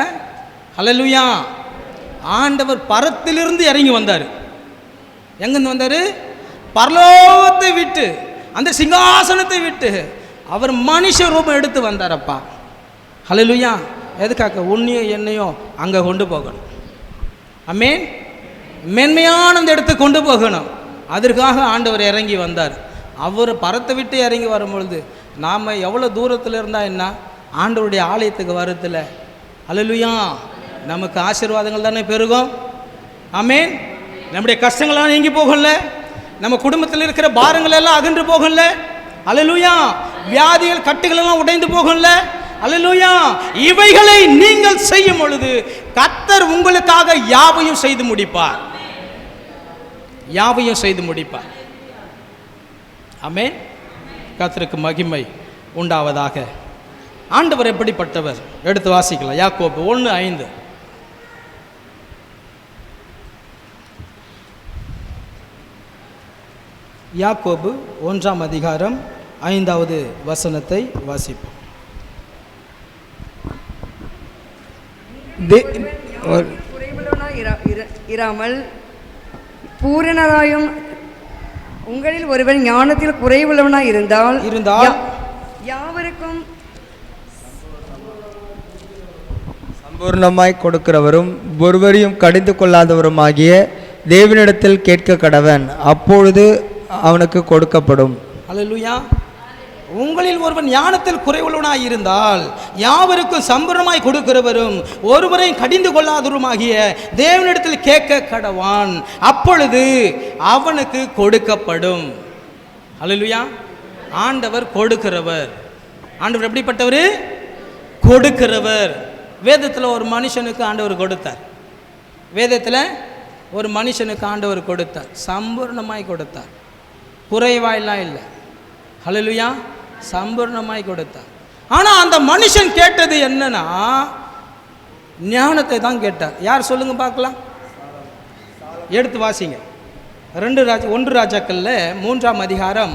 ஹல்லேலூயா. ஆண்டவர் பரத்திலிருந்து இறங்கி வந்தார். எங்கேருந்து வந்தார்? பரலோகத்தை விட்டு, அந்த சிங்காசனத்தை விட்டு அவர் மனுஷ ரூபம் எடுத்து வந்தாரப்பா. ஹல்லேலூயா. எதுக்காக? உன்னையும் என்னையும் அங்கே கொண்டு போகணும். ஆமென். மென்மையான அந்த இடத்துக்கு கொண்டு போகணும். அதற்காக ஆண்டவர் இறங்கி வந்தார். அவர் பரத்தை விட்டு இறங்கி வரும்பொழுது நாம் எவ்வளோ தூரத்தில் இருந்தால் என்ன, ஆண்டவருடைய ஆலயத்துக்கு வரதில்ல அல்லேலூயா நமக்கு ஆசீர்வாதங்கள் தானே பெருகும். ஆமென். நம்முடைய கஷ்டங்கள்லாம் நீங்கி போகல, நம்ம குடும்பத்தில் இருக்கிற பாரங்கள் எல்லாம் அகன்று போகல அல்லேலூயா, வியாதிகள் கட்டுகள் எல்லாம் உடைந்து போகல அல்லேலூயா. இவைகளை நீங்கள் செய்யும் பொழுது கர்த்தர் உங்களுக்காக யாவையும் செய்து முடிப்பார், யாவையும் செய்து முடிப்பார். ஆமென். கர்த்தருக்கு மகிமை உண்டாவதாக. ஆண்டவர் எப்படிப்பட்டவர் எடுத்து வாசிக்கலாம். யாக்கோபு 1:5. யாக்கோபு 1:5 வசனத்தை வாசிப்போம். இராமல் பூரணராயும் உங்களில் ஒருவன் ஞானத்தில் குறைவுள்ளவனாய் இருந்தால் யாவருக்கும் சம்பூர்ணமாய் கொடுக்கிறவரும் ஒருவரையும் கடிந்து கொள்ளாதவருமாகிய தேவனிடத்தில் கேட்க கடவன், அப்பொழுது அவனுக்கு கொடுக்கப்படும். அல்லேலூயா. உங்களில் ஒருவன் ஞானத்தில் குறைவுள்ளவனாய் இருந்தால் யாவருக்கும் சம்பூர்ணமாய் கொடுக்கிறவரும் ஒருவரையும் கடிந்து கொள்ளாதவருமாகிய தேவனிடத்தில் கேட்க கடவான், அப்பொழுது அவனுக்கு கொடுக்கப்படும். அல்லேலூயா. ஆண்டவர் கொடுக்கிறவர். ஆண்டவர் எப்படிப்பட்டவர்? கொடுக்கிறவர். வேதத்தில் ஒரு மனுஷனுக்கு ஆண்டவர் கொடுத்தார். வேதத்தில் ஒரு மனுஷனுக்கு ஆண்டவர் கொடுத்தார், சம்பூர்ணமாய் கொடுத்தார், குறைவாயெல்லாம் இல்லை. ஹல்லேலூயா. சம்பூர்ணமாய் கொடுத்தார். ஆனால் அந்த மனுஷன் கேட்டது என்னன்னா ஞானத்தை தான் கேட்டார். யார் சொல்லுங்க பார்க்கலாம், எடுத்து வாசிங்க. 1 ராஜாக்கள்ல 3ஆம் அதிகாரம்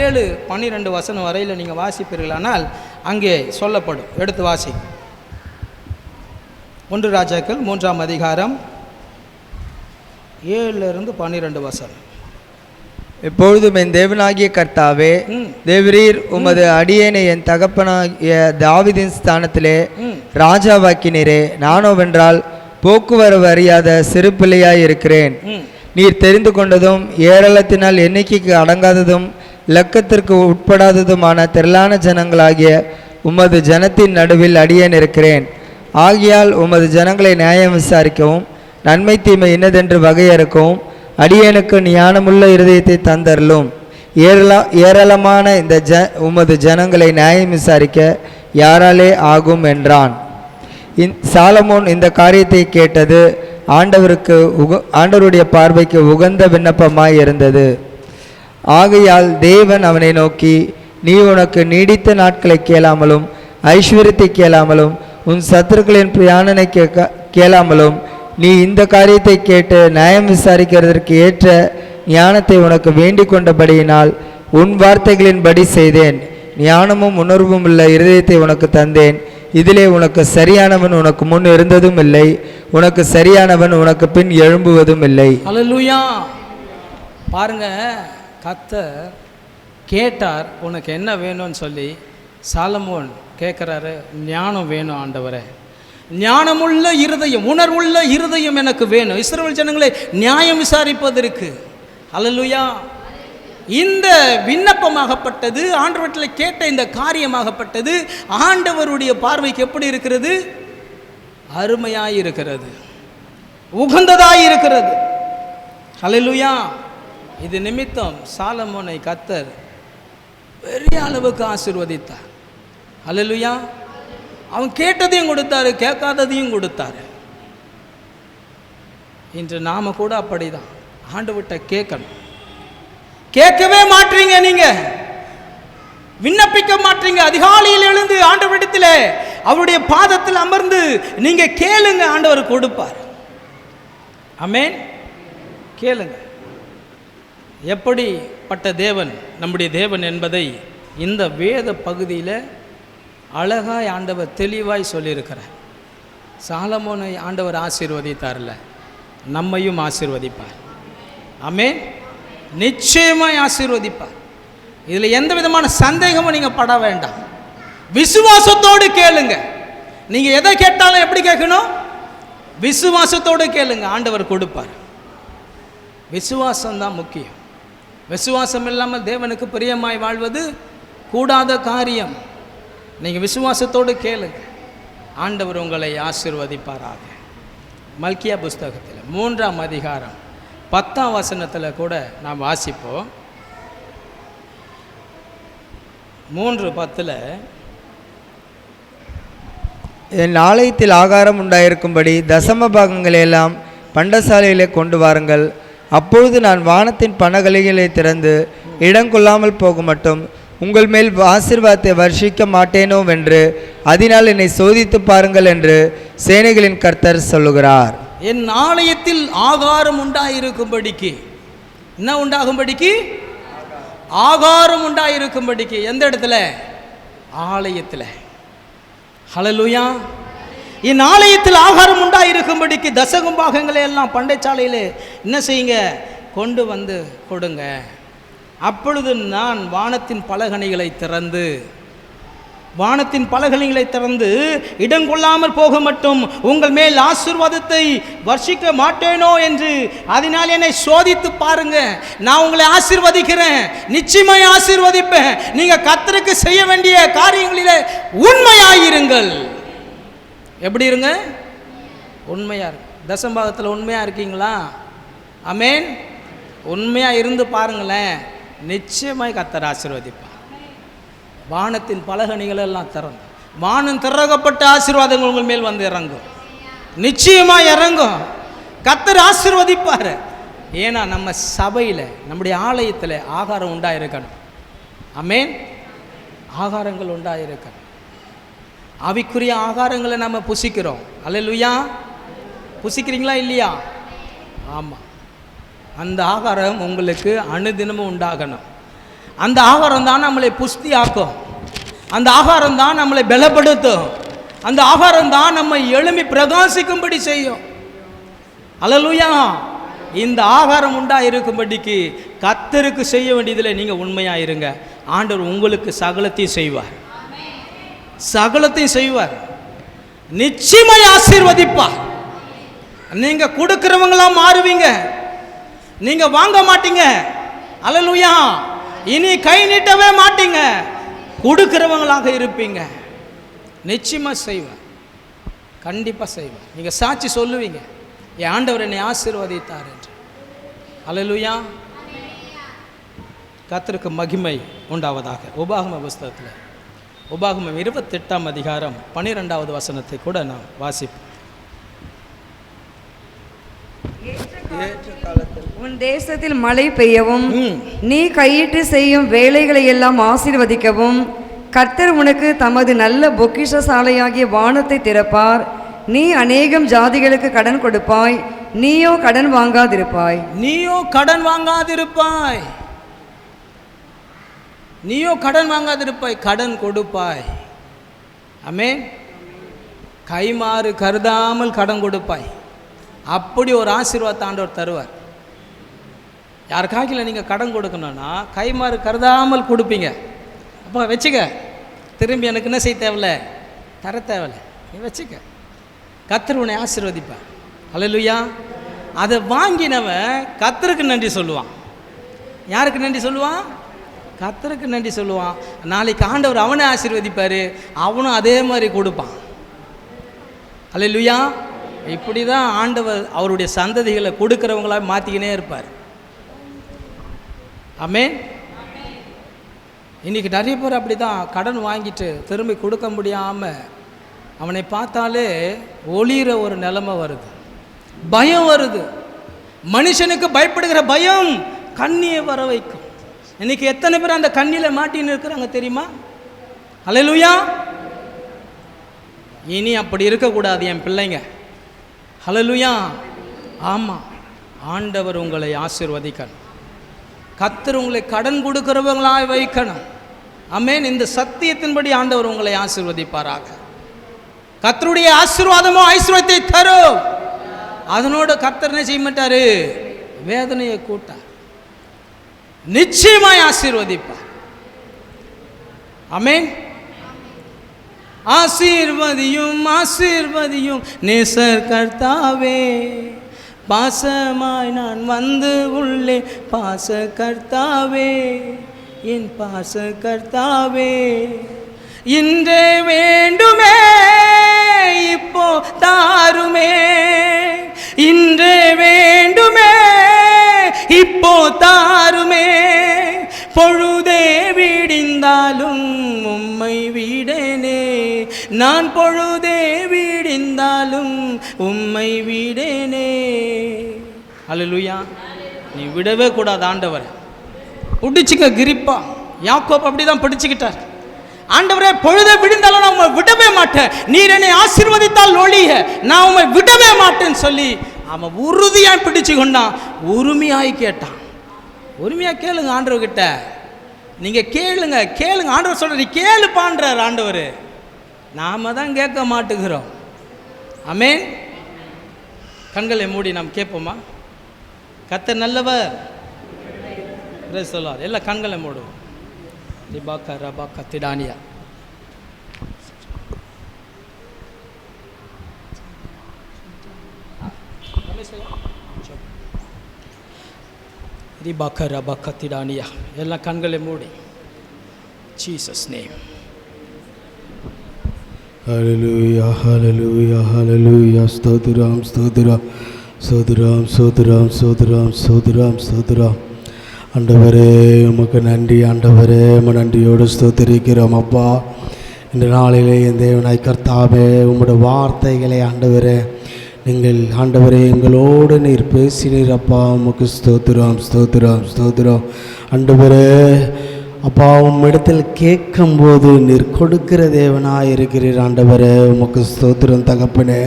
7-12 வசனம் வரையில் நீங்கள் வாசிப்பீர்களானால் அங்கே சொல்லப்படும். எடுத்து வாசி. 1 ராஜாக்கள் 3ஆம் அதிகாரம் 7-12 வசனம். எப்பொழுதும் என் தேவனாகிய கர்த்தாவே, தேவரீர் உமது அடியேனை என் தகப்பனாகிய தாவீதின் ஸ்தானத்திலே ராஜாவாக்கினீரே. நானோவென்றால் போக்குவரவு அறியாத சிறு பிள்ளையாய் இருக்கிறேன். நீர் தெரிந்து கொண்டதும் ஏராளத்தினால் எண்ணிக்கைக்கு அடங்காததும் இலக்கத்திற்கு உட்படாததுமான திரளான ஜனங்களாகிய உமது ஜனத்தின் நடுவில் அடியேன் இருக்கிறேன். ஆகியால் உமது ஜனங்களை நியாயம் விசாரிக்கவும் நன்மை தீமை இன்னதென்று வகையறுக்கவும் அடியேனுக்கு ஞானமுள்ள இருதயத்தை தந்தருளும். ஏராளமான இந்த உமது ஜனங்களை நியாயம் விசாரிக்க யாராலே ஆகும் என்றான். சாலமோன் இந்த காரியத்தை கேட்டது ஆண்டவருடைய பார்வைக்கு உகந்த விண்ணப்பமாய் இருந்தது. ஆகையால் தேவன் அவனை நோக்கி, நீ உனக்கு நீடித்த நாட்களை கேளாமலும் ஐஸ்வர்யத்தை கேளாமலும் உன் சத்துருக்களின் பிராணனை கேளாமலும் நீ இந்த காரியத்தை கேட்டு நியாயம் விசாரிக்கிறதற்கு ஏற்ற ஞானத்தை உனக்கு வேண்டிக் கொண்டபடியினால் உன் வார்த்தைகளின்படி செய்தேன். ஞானமும் உணர்வும் உள்ள இருதயத்தை உனக்கு தந்தேன். இதிலே உனக்கு சரியானவன் உனக்கு முன் இருந்ததும் இல்லை, உனக்கு சரியானவன் உனக்கு பின் எழும்புவதும் இல்லை. அல்லேலூயா. பாருங்க, கர்த்தர் கேட்டார் உனக்கு என்ன வேணும்னு சொல்லி. சாலமோன் கேட்குறாரு, ஞானம் வேணும் ஆண்டவரே, ஞானமுள்ள இருதயம், உணர்வுள்ள இருதயம் எனக்கு வேணும். இஸ்ரவேல் ஜனங்களை நியாயம் விசாரிப்பதற்கு. அல்லேலூயா. இந்த விண்ணப்பமாகப்பட்டது, ஆண்டவரிடத்தில் கேட்ட இந்த காரியமாகப்பட்டது ஆண்டவருடைய பார்வைக்கு எப்படி இருக்கிறது? அருமையாய் இருக்கிறது, உகந்ததாய் இருக்கிறது. அல்லேலூயா. இது நிமித்தம் சாலமோனை கர்த்தர் பெரிய அளவுக்கு ஆசீர்வதித்தார். அல்லேலூயா. அவன் கேட்டதையும் கொடுத்தாரு, கேட்காததையும் கொடுத்தாரு. இன்று நாம கூட அப்படிதான் ஆண்டவர்கிட்ட கேட்கணும். கேட்கவே மாட்டீங்க, நீங்க விண்ணப்பிக்க மாட்டீங்க. அதிகாலையில் எழுந்து ஆண்டவரிடத்தில் அவருடைய பாதத்தில் அமர்ந்து நீங்க கேளுங்க, ஆண்டவர் கொடுப்பார். ஆமென். கேளுங்க. எப்படிப்பட்ட தேவன் நம்முடைய தேவன் என்பதை இந்த வேத பகுதியில் அழகாய் ஆண்டவர் தெளிவாய் சொல்லியிருக்கிறார். சாலமோனை ஆண்டவர் ஆசீர்வதித்தார்ல, நம்மையும் ஆசீர்வதிப்பார். ஆமென். நிச்சயமாய் ஆசீர்வதிப்பார். இதில் எந்த விதமான சந்தேகமும் நீங்கள் பட வேண்டாம். விசுவாசத்தோடு கேளுங்க. நீங்கள் எதை கேட்டாலும் எப்படி கேட்கணும்? விசுவாசத்தோடு கேளுங்க, ஆண்டவர் கொடுப்பார். விசுவாசம்தான் முக்கியம். விசுவாசம் இல்லாமல் தேவனுக்கு பிரியமாய் வாழ்வது கூடாத காரியம். நீங்கள் விசுவாசத்தோடு கேளுங்க, ஆண்டவர் உங்களை ஆசீர்வதிப்பாராக. மல்கியா புஸ்தகத்தில் 3ஆம் அதிகாரம் 10ஆம் வசனத்தில் கூட நாம் வாசிப்போம். 3:10 என் ஆலயத்தில் ஆகாரம் உண்டாயிருக்கும்படி தசம பாகங்களை எல்லாம் பண்டசாலையிலே கொண்டு வாருங்கள். அப்பொழுது நான் வானத்தின் பனகலிகளை திறந்து இடங்கொள்ளாமல் போக மட்டும் உங்கள் மேல் ஆசீர்வாதத்தை வர்ஷிக்க மாட்டேனோ வென்று அதனால் என்னை சோதித்து பாருங்கள் என்று சேனைகளின் கர்த்தர் சொல்லுகிறார். என் ஆலயத்தில் ஆகாரம் உண்டாயிருக்கும்படிக்கு, என்ன உண்டாகும்படிக்கு? ஆகாரம் உண்டாயிருக்கும்படிக்கு. எந்த இடத்துல? ஆலயத்தில். ஹல்லேலூயா. என் ஆலயத்தில் ஆகாரம் உண்டாயிருக்கும்படிக்கு தசகம் பாகங்களை எல்லாம் பண்டைச்சாலையில் என்ன செய்யுங்க? கொண்டு வந்து கொடுங்க. அப்பொழுது நான் வானத்தின் பலகணிகளை திறந்து இடங்கொள்ளாமல் போக மட்டும் உங்கள் மேல் ஆசீர்வாதத்தை வர்ஷிக்க மாட்டேனோ என்று அதனால் என்னை சோதித்து பாருங்க. நான் உங்களை ஆசீர்வதிக்கிறேன், நிச்சயமாய் ஆசீர்வதிப்பேன். நீங்கள் கர்த்தருக்கு செய்ய வேண்டிய காரியங்களிலே உண்மையாயிருங்கள். எப்படி இருங்க? உண்மையா இருக்கு. தசம்பாகத்தில் உண்மையா இருக்கீங்களா? ஆமென். உண்மையா இருந்து பாருங்களேன், நிச்சயமாய் கர்த்தர் ஆசீர்வதிப்பார். வானத்தின் பலகணிகள் எல்லாம் திறந்து, வானம் திறக்கப்பட்ட ஆசீர்வாதங்கள் உங்கள் மேல் வந்து இறங்கும். நிச்சயமாக இறங்கும். கர்த்தர் ஆசீர்வதிப்பார். ஏன்னா நம்ம சபையில், நம்முடைய ஆலயத்தில் ஆகாரம் உண்டாயிருக்கணும். ஆமென். ஆகாரங்கள் உண்டாயிருக்கணும். ஆவிக்குரிய ஆகாரங்களை நம்ம புசிக்கிறோம். அல்லேலூயா. புசிக்கிறீங்களா இல்லையா? ஆமாம். அந்த ஆகாரம் உங்களுக்கு அனுதினமும் உண்டாகணும். அந்த ஆகாரம் தான் நம்மளை புஷ்டி ஆக்கும். அந்த ஆகாரம் தான் நம்மளை பலப்படுத்தும். அந்த ஆகாரம் தான் நம்ம எழும்பி பிரகாசிக்கும்படி செய்யும். அல்லேலூயா. இந்த ஆகாரம் உண்டாயிருக்கும்படிக்கு கர்த்தருக்கு செய்ய வேண்டியதில் நீங்கள் உண்மையாக இருங்க. ஆண்டவர் உங்களுக்கு சகலத்தையும் செய்வார். சகலத்தையும் செய்வார். நிச்சயமாய் ஆசீர்வதிப்பார். நீங்கள் கொடுக்கிறவங்களா மாறுவீங்க. நீங்கள் வாங்க மாட்டீங்க. அல்லேலூயா. இனி கை நீட்டவே மாட்டீங்க, கொடுக்கிறவங்களாக இருப்பீங்க. நிச்சயமா செய்வேன், கண்டிப்பா செய்வேன். நீங்க சாட்சி சொல்லுவீங்க, என் ஆண்டவர் என்னை ஆசீர்வதித்தார் என்று. அல்லேலூயா. கர்த்தருக்கு மகிமை உண்டாவதாக. உபாகம புஸ்தகத்தில் உபாகமம் 28ஆம் அதிகாரம் 12வது வசனத்தை கூட நாம் வாசிப்போம். உன் தேசத்தில் மழை பெய்யவும் நீ கையிட்டு செய்யும் வேலைகளை எல்லாம் ஆசீர்வதிக்கவும் கர்த்தர் உனக்கு தமது நல்ல பொக்கிஷசாலையாகிய வானத்தை திறப்பார். நீ அநேகம் ஜாதிகளுக்கு கடன் கொடுப்பாய், நீயோ கடன் வாங்காதிருப்பாய். நீயோ கடன் வாங்காதிருப்பாய். நீயோ கடன் வாங்காதிருப்பாய், கடன் கொடுப்பாய். ஆமென். கைமாறு கருதாமல் கடன் கொடுப்பாய். அப்படி ஒரு ஆசீர்வாதத்தை ஆண்டவர் தருவார். யாருக்காக நீங்கள் கடன் கொடுக்கணும்னா கைமாறு கருதாமல் கொடுப்பீங்க. அப்போ வச்சுக்க, திரும்பி எனக்கு என்ன செய்ய தேவையில்ல, தர தேவையில்லை, நீ வச்சுக்க. கர்த்தர் உன்னை ஆசீர்வதிப்பார். அல்லேலூயா. அதை வாங்கினவன் கர்த்தருக்கு நன்றி சொல்லுவான். யாருக்கு நன்றி சொல்லுவான்? கர்த்தருக்கு நன்றி சொல்லுவான். நாளைக்கு ஆண்டவர் அவனை ஆசீர்வதிப்பார், அவனும் அதே மாதிரி கொடுப்பான். அல்லேலூயா. இப்படி தான் ஆண்டவர் அவருடைய சந்ததிகளை கொடுக்குறவங்களாக மாற்றிக்கினே இருப்பார். ஆமென். இன்றைக்கி நிறைய பேர் அப்படி தான் கடன் வாங்கிட்டு திரும்பி கொடுக்க முடியாமல் அவனை பார்த்தாலே ஒளிகிற ஒரு நிலைமை வருது, பயம் வருது. மனுஷனுக்கு பயப்படுகிற பயம் கண்ணியை வர வைக்கும். இன்றைக்கி எத்தனை பேர் அந்த கண்ணியில் மாட்டின்னு இருக்கிறாங்க தெரியுமா? அல்லேலூயா. இனி அப்படி இருக்கக்கூடாது என் பிள்ளைங்க. அல்லேலூயா. ஆமாம், ஆண்டவர் உங்களை ஆசீர்வதிக்கணும். கர்த்தர் உங்களை கடன் கொடுக்கிறவங்களாய் வைக்கணும். ஆமென். இந்த சத்தியத்தின்படி ஆண்டவர் உங்களை ஆசீர்வதிப்பாராக. கர்த்தருடைய ஆசீர்வாதமோ ஐஸ்வர்யத்தை தரும். அதனோட கர்த்தர் என்ன செய்ய மாட்டாரு, வேதனையை கூட்டார். நிச்சயமாய் ஆசீர்வதிப்பார். ஆமென். ஆசீர்வதியும் ஆசீர்வதியும் நேசர் கர்த்தாவே, பாசமாய் நான் வந்து உள்ளே பாச கர்த்தாவே, என் பாச கர்த்தாவே. இன்றே வேண்டுமே இப்போ தாருமே, இன்றே வேண்டுமே இப்போ தாருமே. பொழுதே விடிந்தாலும் உம்மை விடனே, நான் பொழுதே விடிந்தாலும் உம்மை விடனே. அல்லேலூயா. நீ விடவே கூடாது ஆண்டவர். பிடிச்சிக்க கிரிப்பா. யாக்கோப் அப்படிதான் பிடிச்சுக்கிட்டார். ஆண்டவரே, பொழுதை விடிந்தாலும் நான் உம்மை விடவே மாட்டேன், நீர் என்னை ஆசீர்வதித்தால் ஒழிய நான் உம்மை விடவே மாட்டேன்னு சொல்லி அவன் உறுதியாக பிடிச்சு கொண்டான். உரிமையாய் கேட்டான். உரிமையாக கேளுங்க ஆண்டவர்கிட்ட. நீங்கள் கேளுங்க கேளுங்க. ஆண்டவர் சொல்ற, நீ கேளுப்பான்றார் ஆண்டவர். நாம தான் கேட்க மாட்டுகிறோம். ஆமென். கண்களை மூடி நாம் கேட்போமா? கர்த்தர் நல்லவர். சொல்லார். எல்லாம் கண்களை மூடுவோம். ரிபாக்கா ரபாக்கா திடானியா. ரிபாக்கா ரபாக்கா திடானியா. எல்லாம் கண்களை மூடி. Jesus name. ஹல்லேலூயா ஹல்லேலூயா ஹல்லேலூயா. ஸ்தோத்திரம் ஸ்தோத்திரம் ஸ்தோத்திரம் ஸ்தோத்திரம் ஸ்தோத்திரம் ஸ்தோத்திரம் ஸ்தோத்திரம். ஆண்டவரே உமக்கு நன்றி. ஆண்டவரே உம நன்றியோடு ஸ்தோத்திரிக்கிறோம் அப்பா. இந்த நாளிலே என் தேவனாய் கர்த்தாவே, உம்முடைய வார்த்தைகளை ஆண்டவரே நீங்கள் ஆண்டவரே எங்களோடு நீர் பேசினீர் அப்பா. உமக்கு ஸ்தோத்திரம் ஸ்தோத்திரம் ஸ்தோத்திரம். ஆண்டவரே அப்பா, உம்மிடத்தில் கேட்கும்போது நீர் கொடுக்கிற தேவனாய் இருக்கிறீர் ஆண்டவரே. உமக்கு ஸ்தோத்திரம் தகப்பனே.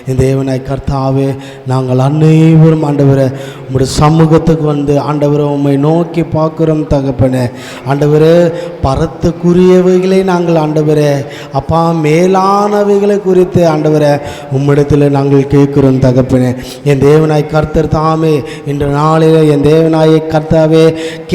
இந்த தேவனாய் கர்த்தாவே, நாங்கள் அனைவரும் ஆண்டவரே உம்முடைய சமூகத்துக்கு வந்து ஆண்டவரை உம்மை நோக்கி பார்க்குறோம் தகப்பனே. ஆண்டவரே, பரத்துக்குரியவைகளை நாங்கள் ஆண்டவரே அப்பா மேலானவைகளை குறித்து ஆண்டவரை உம்மிடத்தில் நாங்கள் கேட்குறோம் தகப்பனே. என் தேவனாய் கர்த்தர் தாமே இன்று நாளில் என் தேவனாயை கர்த்தாவே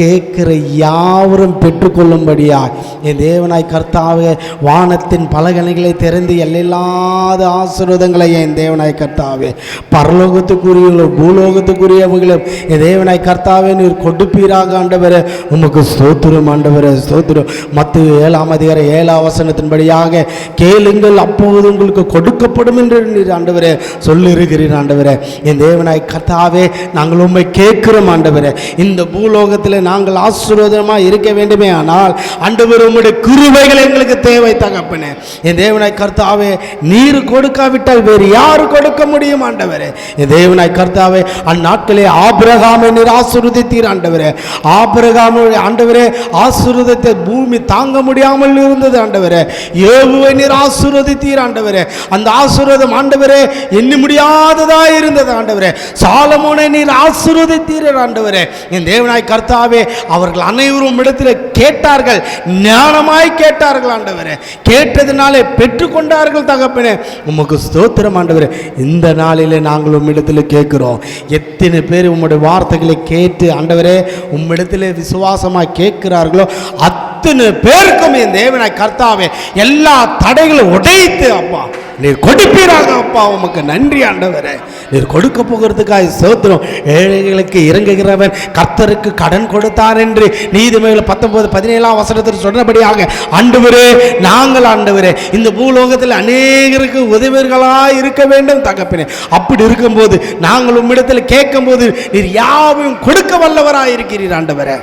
கேட்கிற யாவரும் பெற்றுக்கொள்ளும்படியாய் என் தேவனாய் கர்த்தாவே வானத்தின் பலகணிகளை திறந்து எல்லையில்லாத ஆசீர்வாதங்களை என் தேவனாய் கர்த்தாவே பரலோகத்துக்குரியவர்களும் பூலோகத்துக்குரியவர்களும் என் தேவனாய் கர்த்தாவே நீர் கொடுப்பீராக ஆண்டவரே. உமக்கு ஸ்தோத்திரம் ஆண்டவரே, ஸ்தோத்திரம். மத்தேயு 7:7 கேளுங்கள் அப்போது உங்களுக்கு கொடுக்கப்படும் என்று நீர் ஆண்டவரே சொல்லியிருக்கிறீர் ஆண்டவரே. என் தேவனாய் கர்த்தாவே, நாங்கள் உம்மை கேட்கிறோம் ஆண்டவரே. இந்த பூலோகத்தில் நாங்கள் ஆசீர்வாதமாக இருக்க வேண்டுமே ஆனால் ஆண்டவர் உம்முடைய கிருபைகள் எங்களுக்கு தேவை தகப்பனே. என் தேவனாய் கர்த்தாவே, நீர் கொடுக்காவிட்டால் வேறு யாரு கொடுக்க முடியும் ஆண்டவரே. என் தேவனாய் கர்த்தாவே, அந்நாட்களே ஆபிரகாமை நீர் ஆசீர்வதித்தீர் ஆண்டவரே. ஆபிரகாமுடைய ஆண்டவரே ஆசீர்வாதத்தை பூமி தாங்க முடியாமல் இருந்தது ஆண்டவரே. யோபுவை நீர் ஆசீர்வதித்தீர் ஆண்டவரே. அந்த ஆசீர்வாதம் ஆண்டவரே எண்ணி முடியாததா இருந்தது ஆண்டவரே. சாலமோனை நீர் ஆசீர்வதித்தீர் ஆண்டவரே. என் தேவனாய் கர்த்தாவே, அவர்கள் அனைவரும் இடத்தில் கேட்டார்கள், ஞானமாய் கேட்டார்கள் ஆண்டவரே. கேட்டதினாலே பெற்றுக்கொண்டார்கள் தகப்பனே. உமக்கு ஸ்தோத்திரம் ஆண்டவரே. இந்த நாளிலே நாங்கள் உம்மிடத்தில் கேட்கிறோம். எத்தனை பேர் உம்முடைய வார்த்தைகளை கேட்டு ஆண்டவரே உம்மிடத்தில் விசுவாசமாய் கேட்கிறார்களோ அத்தனை பேருக்கும் என் தேவனாய் கர்த்தாவே எல்லா தடைகளும் உடைத்து அப்பா நீர் கொடுப்பீராக அப்பா. உமக்கு நன்றி ஆண்டவரே. நீர் கொடுக்க போகிறதுக்காக ஸ்தோத்திரம். ஏழைகளுக்கு இறங்குகிறவன் கர்த்தருக்கு கடன் கொடுத்தார் என்று நீதிமொழிகள் 19:17 சொன்னபடியாக ஆண்டவரே, நாங்கள் ஆண்டவரே இந்த பூலோகத்தில் அநேகருக்கு உதவியர்களாக இருக்க வேண்டும் தகப்பனே. அப்படி இருக்கும்போது நாங்கள் உம்மிடத்தில் கேட்கும்போது நீர் யாவையும் கொடுக்க வல்லவராக இருக்கிறீர் ஆண்டவரே.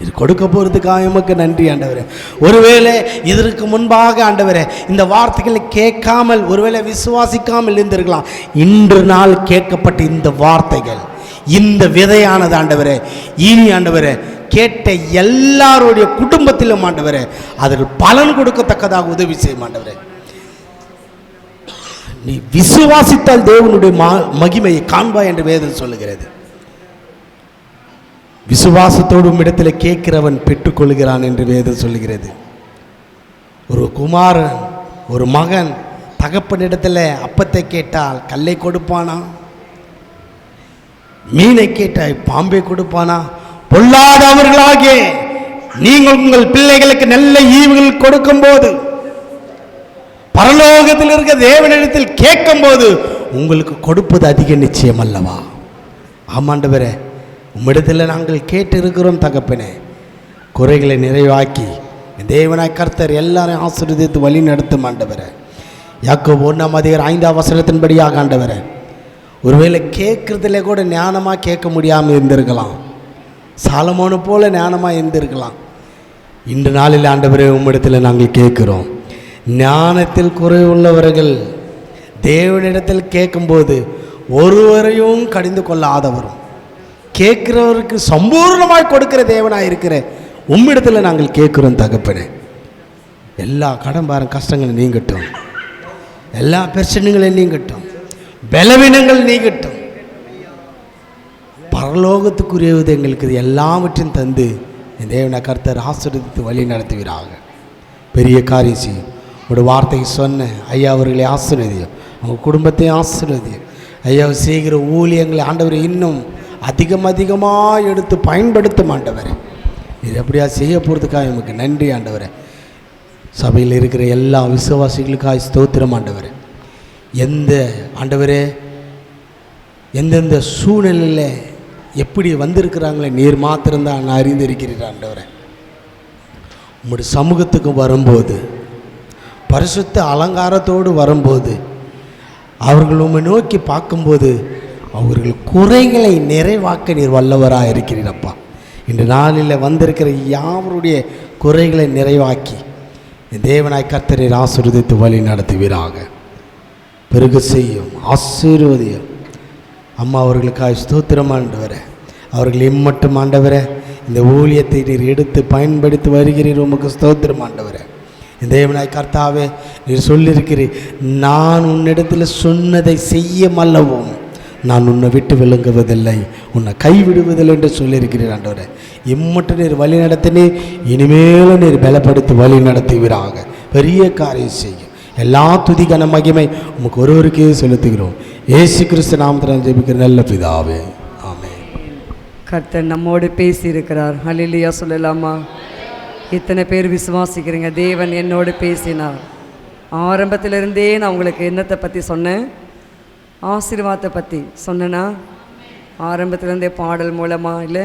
இது கொடுக்க போகிறதுக்காக எமக்கு நன்றி ஆண்டவரே. ஒருவேளை இதற்கு முன்பாக ஆண்டவரே இந்த வார்த்தைகளை கேட்காமல் ஒருவேளை விசுவாசிக்காமல் இருந்திருக்கலாம். இன்று நாள் கேட்கப்பட்ட இந்த வார்த்தைகள் இந்த விதையானது ஆண்டவரே இனி ஆண்டவரே கேட்ட எல்லாருடைய குடும்பத்திலும் ஆண்டவரே அதற்கு பலன் கொடுக்கத்தக்கதாக உதவி செய்யும் ஆண்டவரே. நீ விசுவாசித்தால் தேவனுடைய மகிமையை காண்பாய் என்று வேதம் சொல்லுகிறது. விசுவாசத்தோடு இடத்தில் கேட்கிறவன் பெற்றுக்கொள்கிறான் என்று வேதம் சொல்லுகிறது. ஒரு குமாரன் ஒரு மகன் தகப்பனிடத்தில் அப்பத்தை கேட்டால் கல்லை கொடுப்பானா? மீனை கேட்டால் பாம்பை கொடுப்பானா? பொல்லாதவர்களாகிய நீங்கள் உங்கள் பிள்ளைகளுக்கு நல்ல ஈவுகள் கொடுக்கும் போது பரலோகத்தில் இருக்க தேவனிடத்தில் கேட்கும் போது உங்களுக்கு கொடுப்பது அதிக நிச்சயம் அல்லவா? ஆமாண்டவரே, உம்மிடத்தில் நாங்கள் கேட்டு இருக்கிறோம் தகப்பனே. குறைகளை நிறைவாக்கி தேவனாய் கர்த்தர் எல்லாரையும் ஆசீர்வதித்து வழி நடத்தும் ஆண்டவரே. யாக்கோபு 1:5 ஆண்டவரே, ஒருவேளை கேட்குறதுல கூட ஞானமாக கேட்க முடியாமல் இருந்திருக்கலாம், சாலமோனு போல ஞானமாக இருந்திருக்கலாம். இன்று நாளில் ஆண்டவரே உம்மிடத்தில் நாங்கள் கேட்குறோம். ஞானத்தில் குறைவுள்ளவர்கள் தேவனிடத்தில் கேட்கும்போது ஒருவரையும் கடிந்து கொள்ளாதவரும் கேட்கிறவருக்கு சம்பூர்ணமாய் கொடுக்கிற தேவனாக இருக்கிற உம்மிடத்தில் நாங்கள் கேட்குறோம் தகப்பனே. எல்லா கடன்பாரம் கஷ்டங்கள் நீங்கட்டும், எல்லா பிரச்சனைகளும் நீங்கட்டும், பலவீனங்கள் நீங்கட்டும். பரலோகத்துக்குரியது எங்களுக்கு எல்லாவற்றையும் தந்து என் தேவனை கர்த்தர் ஆசீர்வதித்து வழி நடத்துவீராக. பெரிய காரியம் செய்யும். ஒரு வார்த்தை சொன்ன ஐயா அவர்களை ஆசீர்வதியும், அவங்க குடும்பத்தையும் ஆசீர்வதியும். ஐயா செய்கிற ஊழியங்களை ஆண்டவரை இன்னும் அதிகமாக எடுத்து பயன்படுத்தும் ஆண்டவரை. இது எப்படியா செய்ய போகிறதுக்காக நமக்கு நன்றி ஆண்டவரை. சபையில் இருக்கிற எல்லா விசுவாசிகளுக்காக ஸ்தோத்திரம் ஆண்டவரை. ஆண்டவரே எந்தெந்த சூழ்நிலையில் எப்படி வந்திருக்கிறாங்களே நீர் மாத்திரம்தான் நான் அறிந்திருக்கிறீர் ஆண்டவரை. உங்களுடைய சமூகத்துக்கு வரும்போது, பரிசுத்த அலங்காரத்தோடு வரும்போது, அவர்கள் உம்மை நோக்கி பார்க்கும்போது அவர்கள் குறைகளை நிறைவாக்க நீர் வல்லவராக இருக்கிறீரப்பா. இன்று நாளில் வந்திருக்கிற யாவருடைய குறைகளை நிறைவாக்கி தேவனாய் கர்த்தரை ஆசீர்வதித்து வழி நடத்துவீராக. பெருக செய்யும், ஆசீர்வதியும். அம்மா அவர்களுக்காக ஸ்தோத்திரம் ஆண்டவரே. அவர்கள் இம்மட்டும் ஆண்டவரே இந்த ஊழியத்தை நீர் எடுத்து பயன்படுத்தி வருகிறீர். உமக்கு ஸ்தோத்திரம் ஆண்டவரே. தேவனாய் கர்த்தாவே, நீர் சொல்லியிருக்கிறீர், நான் உன்னிடத்தில் சொன்னதை செய்ய மல்லவும் நான் உன்னை விட்டு விளங்குவதில்லை, உன்னை கைவிடுவதில்லை என்று சொல்லியிருக்கிறீர் ஆண்டவரே. இம்மட்டும் நீர் வழி நடத்தினீர், இனிமேலும் நீர் பலப்படுத்தி வழி நடத்துவீராக. பெரிய காரியம் செய்யும். எல்லா துதிக்கான மகிமை உமக்கு ஒருவருக்கே செலுத்துகிறோம். இயேசு கிறிஸ்து நாமத்தில் ஜெபிக்கிற நல்ல பிதாவே, ஆமென். கர்த்தர் நம்மோடு பேசியிருக்கிறார். ஹல்லேலூயா சொல்லலாமா? இத்தனை பேர் விசுவாசிக்கிறீங்க, தேவன் என்னோடு பேசினார். ஆரம்பத்திலிருந்தே நான் உங்களுக்கு என்னத்தை பற்றி சொன்னேன்? ஆசீர்வாதத்தை பற்றி சொன்னேன்னா? ஆரம்பத்திலேருந்தே பாடல் மூலமாக இல்லை,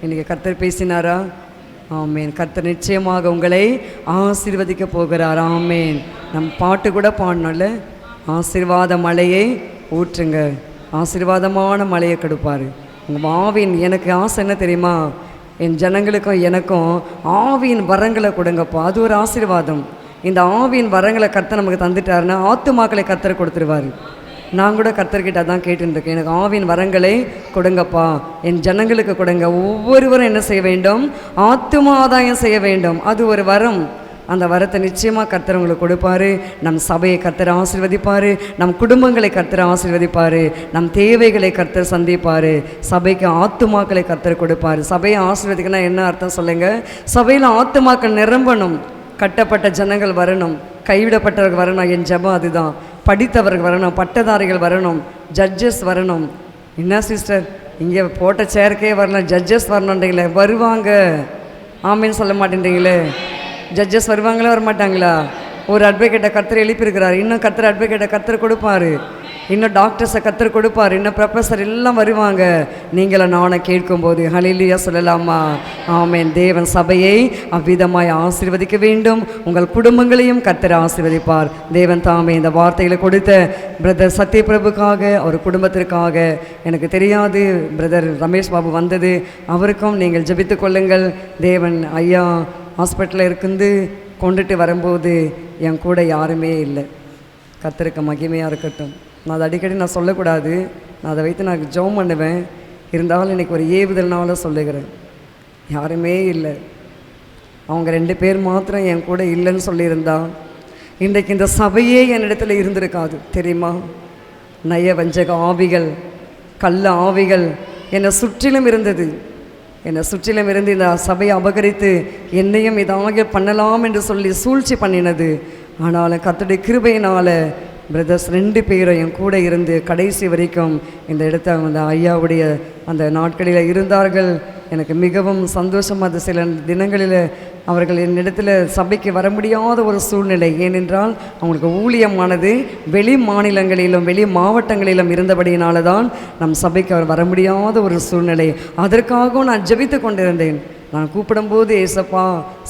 இன்றைக்கி கர்த்தர் பேசினாரா? ஆமேன். கர்த்தர் நிச்சயமாக உங்களை ஆசீர்வதிக்க போகிறார். ஆமேன். நம் பாட்டு கூட பாடணும்ல, ஆசீர்வாத மழையை ஊற்றுங்க, ஆசீர்வாதமான மழையை கொடுப்பார். உங்கள் ஆவின் எனக்கு ஆசை என்ன தெரியுமா? என் ஜனங்களுக்கும் எனக்கும் ஆவியின் வரங்களை கொடுங்கப்பா. அது ஒரு ஆசீர்வாதம். இந்த ஆவியின் வரங்களை கர்த்தர் நமக்கு தந்துட்டாருன்னா ஆத்துமாக்களை கர்த்தர் கொடுத்துருவார். நான் கூட கர்த்தர்கிட்ட தான் கேட்டுருக்கேன், எனக்கு ஆவியின் வரங்களை கொடுங்கப்பா, என் ஜனங்களுக்கு கொடுங்க. ஒவ்வொருவரும் என்ன செய்ய வேண்டும்? ஆத்தும ஆதாயம் செய்ய வேண்டும். அது ஒரு வரம். அந்த வரத்தை நிச்சயமாக கர்த்தர் உங்களுக்கு கொடுப்பார். நம் சபையை கர்த்தர் ஆசீர்வதிப்பார், நம் குடும்பங்களை கர்த்தர் ஆசீர்வதிப்பார், நம் தேவைகளை கர்த்தர் சந்திப்பார், சபைக்கு ஆத்துமாக்களை கர்த்தர் கொடுப்பார். சபையை ஆசீர்வதிக்கனா என்ன அர்த்தம் சொல்லுங்கள்? சபையில் ஆத்துமாக்கள் நிரம்பணும், கட்டப்பட்ட ஜனங்கள் வரணும், கைவிடப்பட்டவர்கள் வரணும். என் ஜெபம் அதுதான். படித்தவர்கள் வரணும், பட்டதாரிகள் வரணும், ஜட்ஜஸ் வரணும். என்ன சிஸ்டர் இங்கே போட்ட சேருக்கே வரலாம், ஜட்ஜஸ் வரணுன்றீங்களே? வருவாங்க. ஆமேன்னு சொல்ல மாட்டேன்றீங்களே? ஜட்ஜஸ் வருவாங்களா வர மாட்டாங்களா? ஒரு அட்வொகேட்டை கர்த்தர் எழுப்பியிருக்கிறார், இன்னும் கர்த்தர் அட்வொகேட்டை கர்த்தர் கொடுப்பார், இன்னும் டாக்டர்ஸை கர்த்தர் கொடுப்பார், இன்னும் ப்ரொஃபஸர் எல்லாம் வருவாங்க. நீங்கள நானும் கேட்கும்போது ஹல்லேலூயா சொல்லலாமா? ஆமென். தேவன் சபையை அவ்விதமாய் ஆசீர்வதிக்க வேண்டும். உங்கள் குடும்பங்களையும் கர்த்தர் ஆசீர்வதிப்பார். தேவன் தாமே இந்த வார்த்தைகளை கொடுத்த பிரதர் சத்யபிரபுக்காக, அவர் குடும்பத்திற்காக, எனக்கு தெரியாது பிரதர் ரமேஷ் பாபு வந்தது, அவருக்கும் நீங்கள் ஜெபித்து கொள்ளுங்கள். தேவன் ஐயா ஹாஸ்பிட்டலில் இருந்து கொண்டுட்டு வரும்போது என் கூட யாருமே இல்லை. கர்த்தருக்கு மகிமையாக இருக்கட்டும். நான் அதை அடிக்கடி நான் சொல்லக்கூடாது, நான் அதை வைத்து நான் ஜெபம் பண்ணுவேன். இருந்தாலும் இன்றைக்கி ஒரு ஏவுதல்னால சொல்லுகிறேன், யாருமே இல்லை. அவங்க 2 பேர் மாத்திரம் என் கூட இல்லைன்னு சொல்லியிருந்தா இன்றைக்கு இந்த சபையே என்னிடத்துல இருந்திருக்காது தெரியுமா? நய வஞ்சக ஆவிகள், கள்ள ஆவிகள் என்னை சுற்றிலும் இருந்தது. என்னை சுற்றிலும் இருந்து இந்த சபையை அபகரித்து என்னையும் இதாக பண்ணலாம் என்று சொல்லி சூழ்ச்சி பண்ணினது. ஆனாலும் கர்த்தருடைய கிருபையினால் பிரதர்ஸ் 2 பேரும் என் கூட இருந்து கடைசி வரைக்கும் இந்த இடத்த அந்த ஐயாவுடைய அந்த நாட்களில் இருந்தார்கள். எனக்கு மிகவும் சந்தோஷமாக அது சில தினங்களில் அவர்கள் என்னிடத்தில் சபைக்கு வர முடியாத ஒரு சூழ்நிலை. ஏனென்றால் அவங்களுக்கு ஊழியமானது வெளி மாநிலங்களிலும் வெளி மாவட்டங்களிலும் இருந்தபடியினால தான் நம் சபைக்கு அவர் வர முடியாத ஒரு சூழ்நிலை. அதற்காகவும் நான் ஜெபித்து கொண்டிருந்தேன். நான் கூப்பிடும்போது ஏசப்பா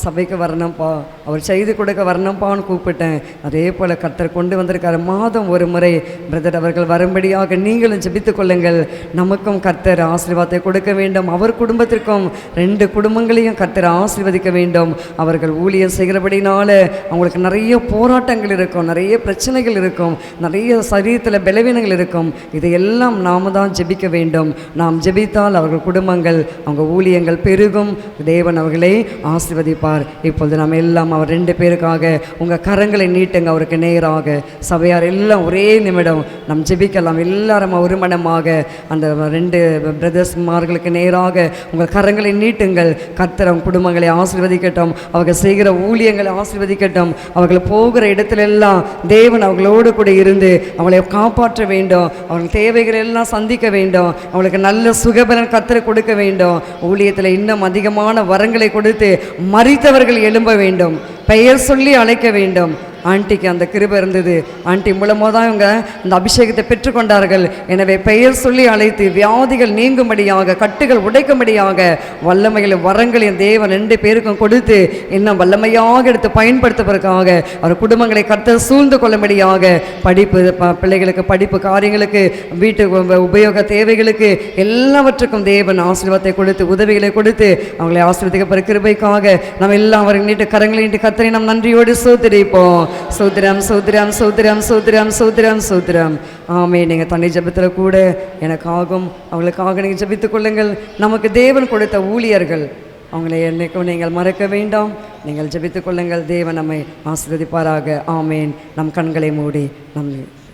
சபைக்கு வரணும்ப்பா, அவர் செய்து கொடுக்க வரணும்ப்பான்னு கூப்பிட்டேன். அதே போல் கர்த்தர் கொண்டு வந்திருக்காரு. மாதம் ஒரு முறை பிரதர் அவர்கள் வரும்படியாக நீங்களும் ஜெபித்து கொள்ளுங்கள். நமக்கும் கர்த்தர் ஆசீர்வாதத்தை கொடுக்க வேண்டும். அவர் குடும்பத்திற்கும் 2 குடும்பங்களையும் கர்த்தர் ஆசீர்வதிக்க வேண்டும். அவர்கள் ஊழியம் செய்கிறபடினால அவங்களுக்கு நிறைய போராட்டங்கள் இருக்கும், நிறைய பிரச்சனைகள் இருக்கும், நிறைய சரீரத்தில் பலவீனங்கள் இருக்கும். இதையெல்லாம் நாம் தான் ஜெபிக்க வேண்டும். நாம் ஜெபித்தால் அவர்கள் குடும்பங்கள் அவங்க ஊழியங்கள் பெருகும். தேவன் அவர்களை ஆசீர்வதிப்பார். இப்பொழுது நாம் எல்லாம் அவர் 2 பேருக்காக உங்கள் கரங்களை நீட்டுங்க. அவருக்கு நேராக சபையார் எல்லாம் ஒரே நிமிடம் நாம் ஜெபிக்கலாம். எல்லாரும் ஒரு மனமாக அந்த 2 பிரதர்ஸ்மார்களுக்கு நேராக உங்கள் கரங்களை நீட்டுங்கள். கர்த்தர் அவங்க குடும்பங்களை ஆசீர்வதிக்கட்டும். அவர்கள் செய்கிற ஊழியங்களை ஆசீர்வதிக்கட்டும். அவர்கள் போகிற இடத்துல எல்லாம் தேவன் அவர்களோடு கூட இருந்து அவளை காப்பாற்ற வேண்டும். அவர்கள் தேவைகள் எல்லாம் சந்திக்க வேண்டும். அவங்களுக்கு நல்ல சுகபலன் கர்த்தர் கொடுக்க வேண்டும். ஊழியத்தில் இன்னும் அதிகமான வரங்களை கொடுத்து மரித்தவர்கள் எழும்ப வேண்டும். பெயர் சொல்லி அழைக்க வேண்டும். ஆண்டிக்கு அந்த கிருபை இருந்தது. ஆண்டி மூலமாக தான் இவங்க இந்த அபிஷேகத்தை பெற்றுக்கொண்டார்கள். எனவே பெயர் சொல்லி அழைத்து வியாதிகள் நீங்கும்படியாக, கட்டுகள் உடைக்கும்படியாக வல்லமைகளை வரங்களையும் தேவன் 2 பேருக்கும் கொடுத்து இன்னும் வல்லமையாக எடுத்து பயன்படுத்துவதற்காக அவர் குடும்பங்களை கர்த்தர் சூழ்ந்து கொள்ளும்படியாக படிப்பு பிள்ளைகளுக்கு படிப்பு காரியங்களுக்கு வீட்டு உபயோக தேவைகளுக்கு எல்லாவற்றுக்கும் தேவன் ஆசீர்வாதத்தை கொடுத்து உதவிகளை கொடுத்து அவங்களை ஆசீர்வதிக்கப்படுற கிருபைக்காக நம்ம எல்லாம் அவர்கள் நீட்டு கரங்களை நீட்டு கர்த்தரை நாம் நன்றியோடு ஸ்தோத்திரிப்போம். சோத்திரம் சோத்திரம் சோத்திரம் சோத்திரம் சோத்திரம் சோத்திரம். ஆமே. நீங்கள் தன்னை ஜெபத்தில் கூட எனக்காகும் அவங்களுக்காக நீங்கள் ஜெபித்துக் கொள்ளுங்கள். நமக்கு தேவன் கொடுத்த ஊழியர்கள் அவங்களை என்னைக்கும் நீங்கள் மறக்க வேண்டாம். நீங்கள் ஜெபித்துக் கொள்ளுங்கள். தேவன் நம்மை ஆசீர்வதிப்பாராக. ஆமேன். நம் கண்களை மூடி நம்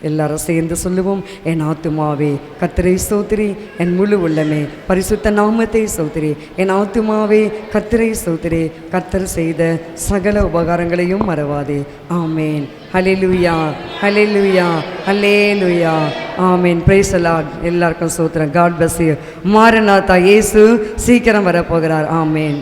எல்லாரும் சேர்ந்து சொல்லுவோம். என் ஆத்துமாவே கர்த்தரை ஸ்தோத்திரி, என் முழு உள்ளமே பரிசுத்த நாமத்தை ஸ்தோத்திரி. என் ஆத்துமாவே கர்த்தரை ஸ்தோத்திரி, கர்த்தர் செய்த சகல உபகாரங்களையும் மறவாதே. ஆமேன். ஹல்லேலூயா ஹல்லேலூயா ஹல்லேலூயா. ஆமேன். Praise the Lord. எல்லாருக்கும் ஸ்தோத்திரம். God bless you. மாரநாதா, இயேசு சீக்கிரம் வரப்போகிறார். ஆமேன்.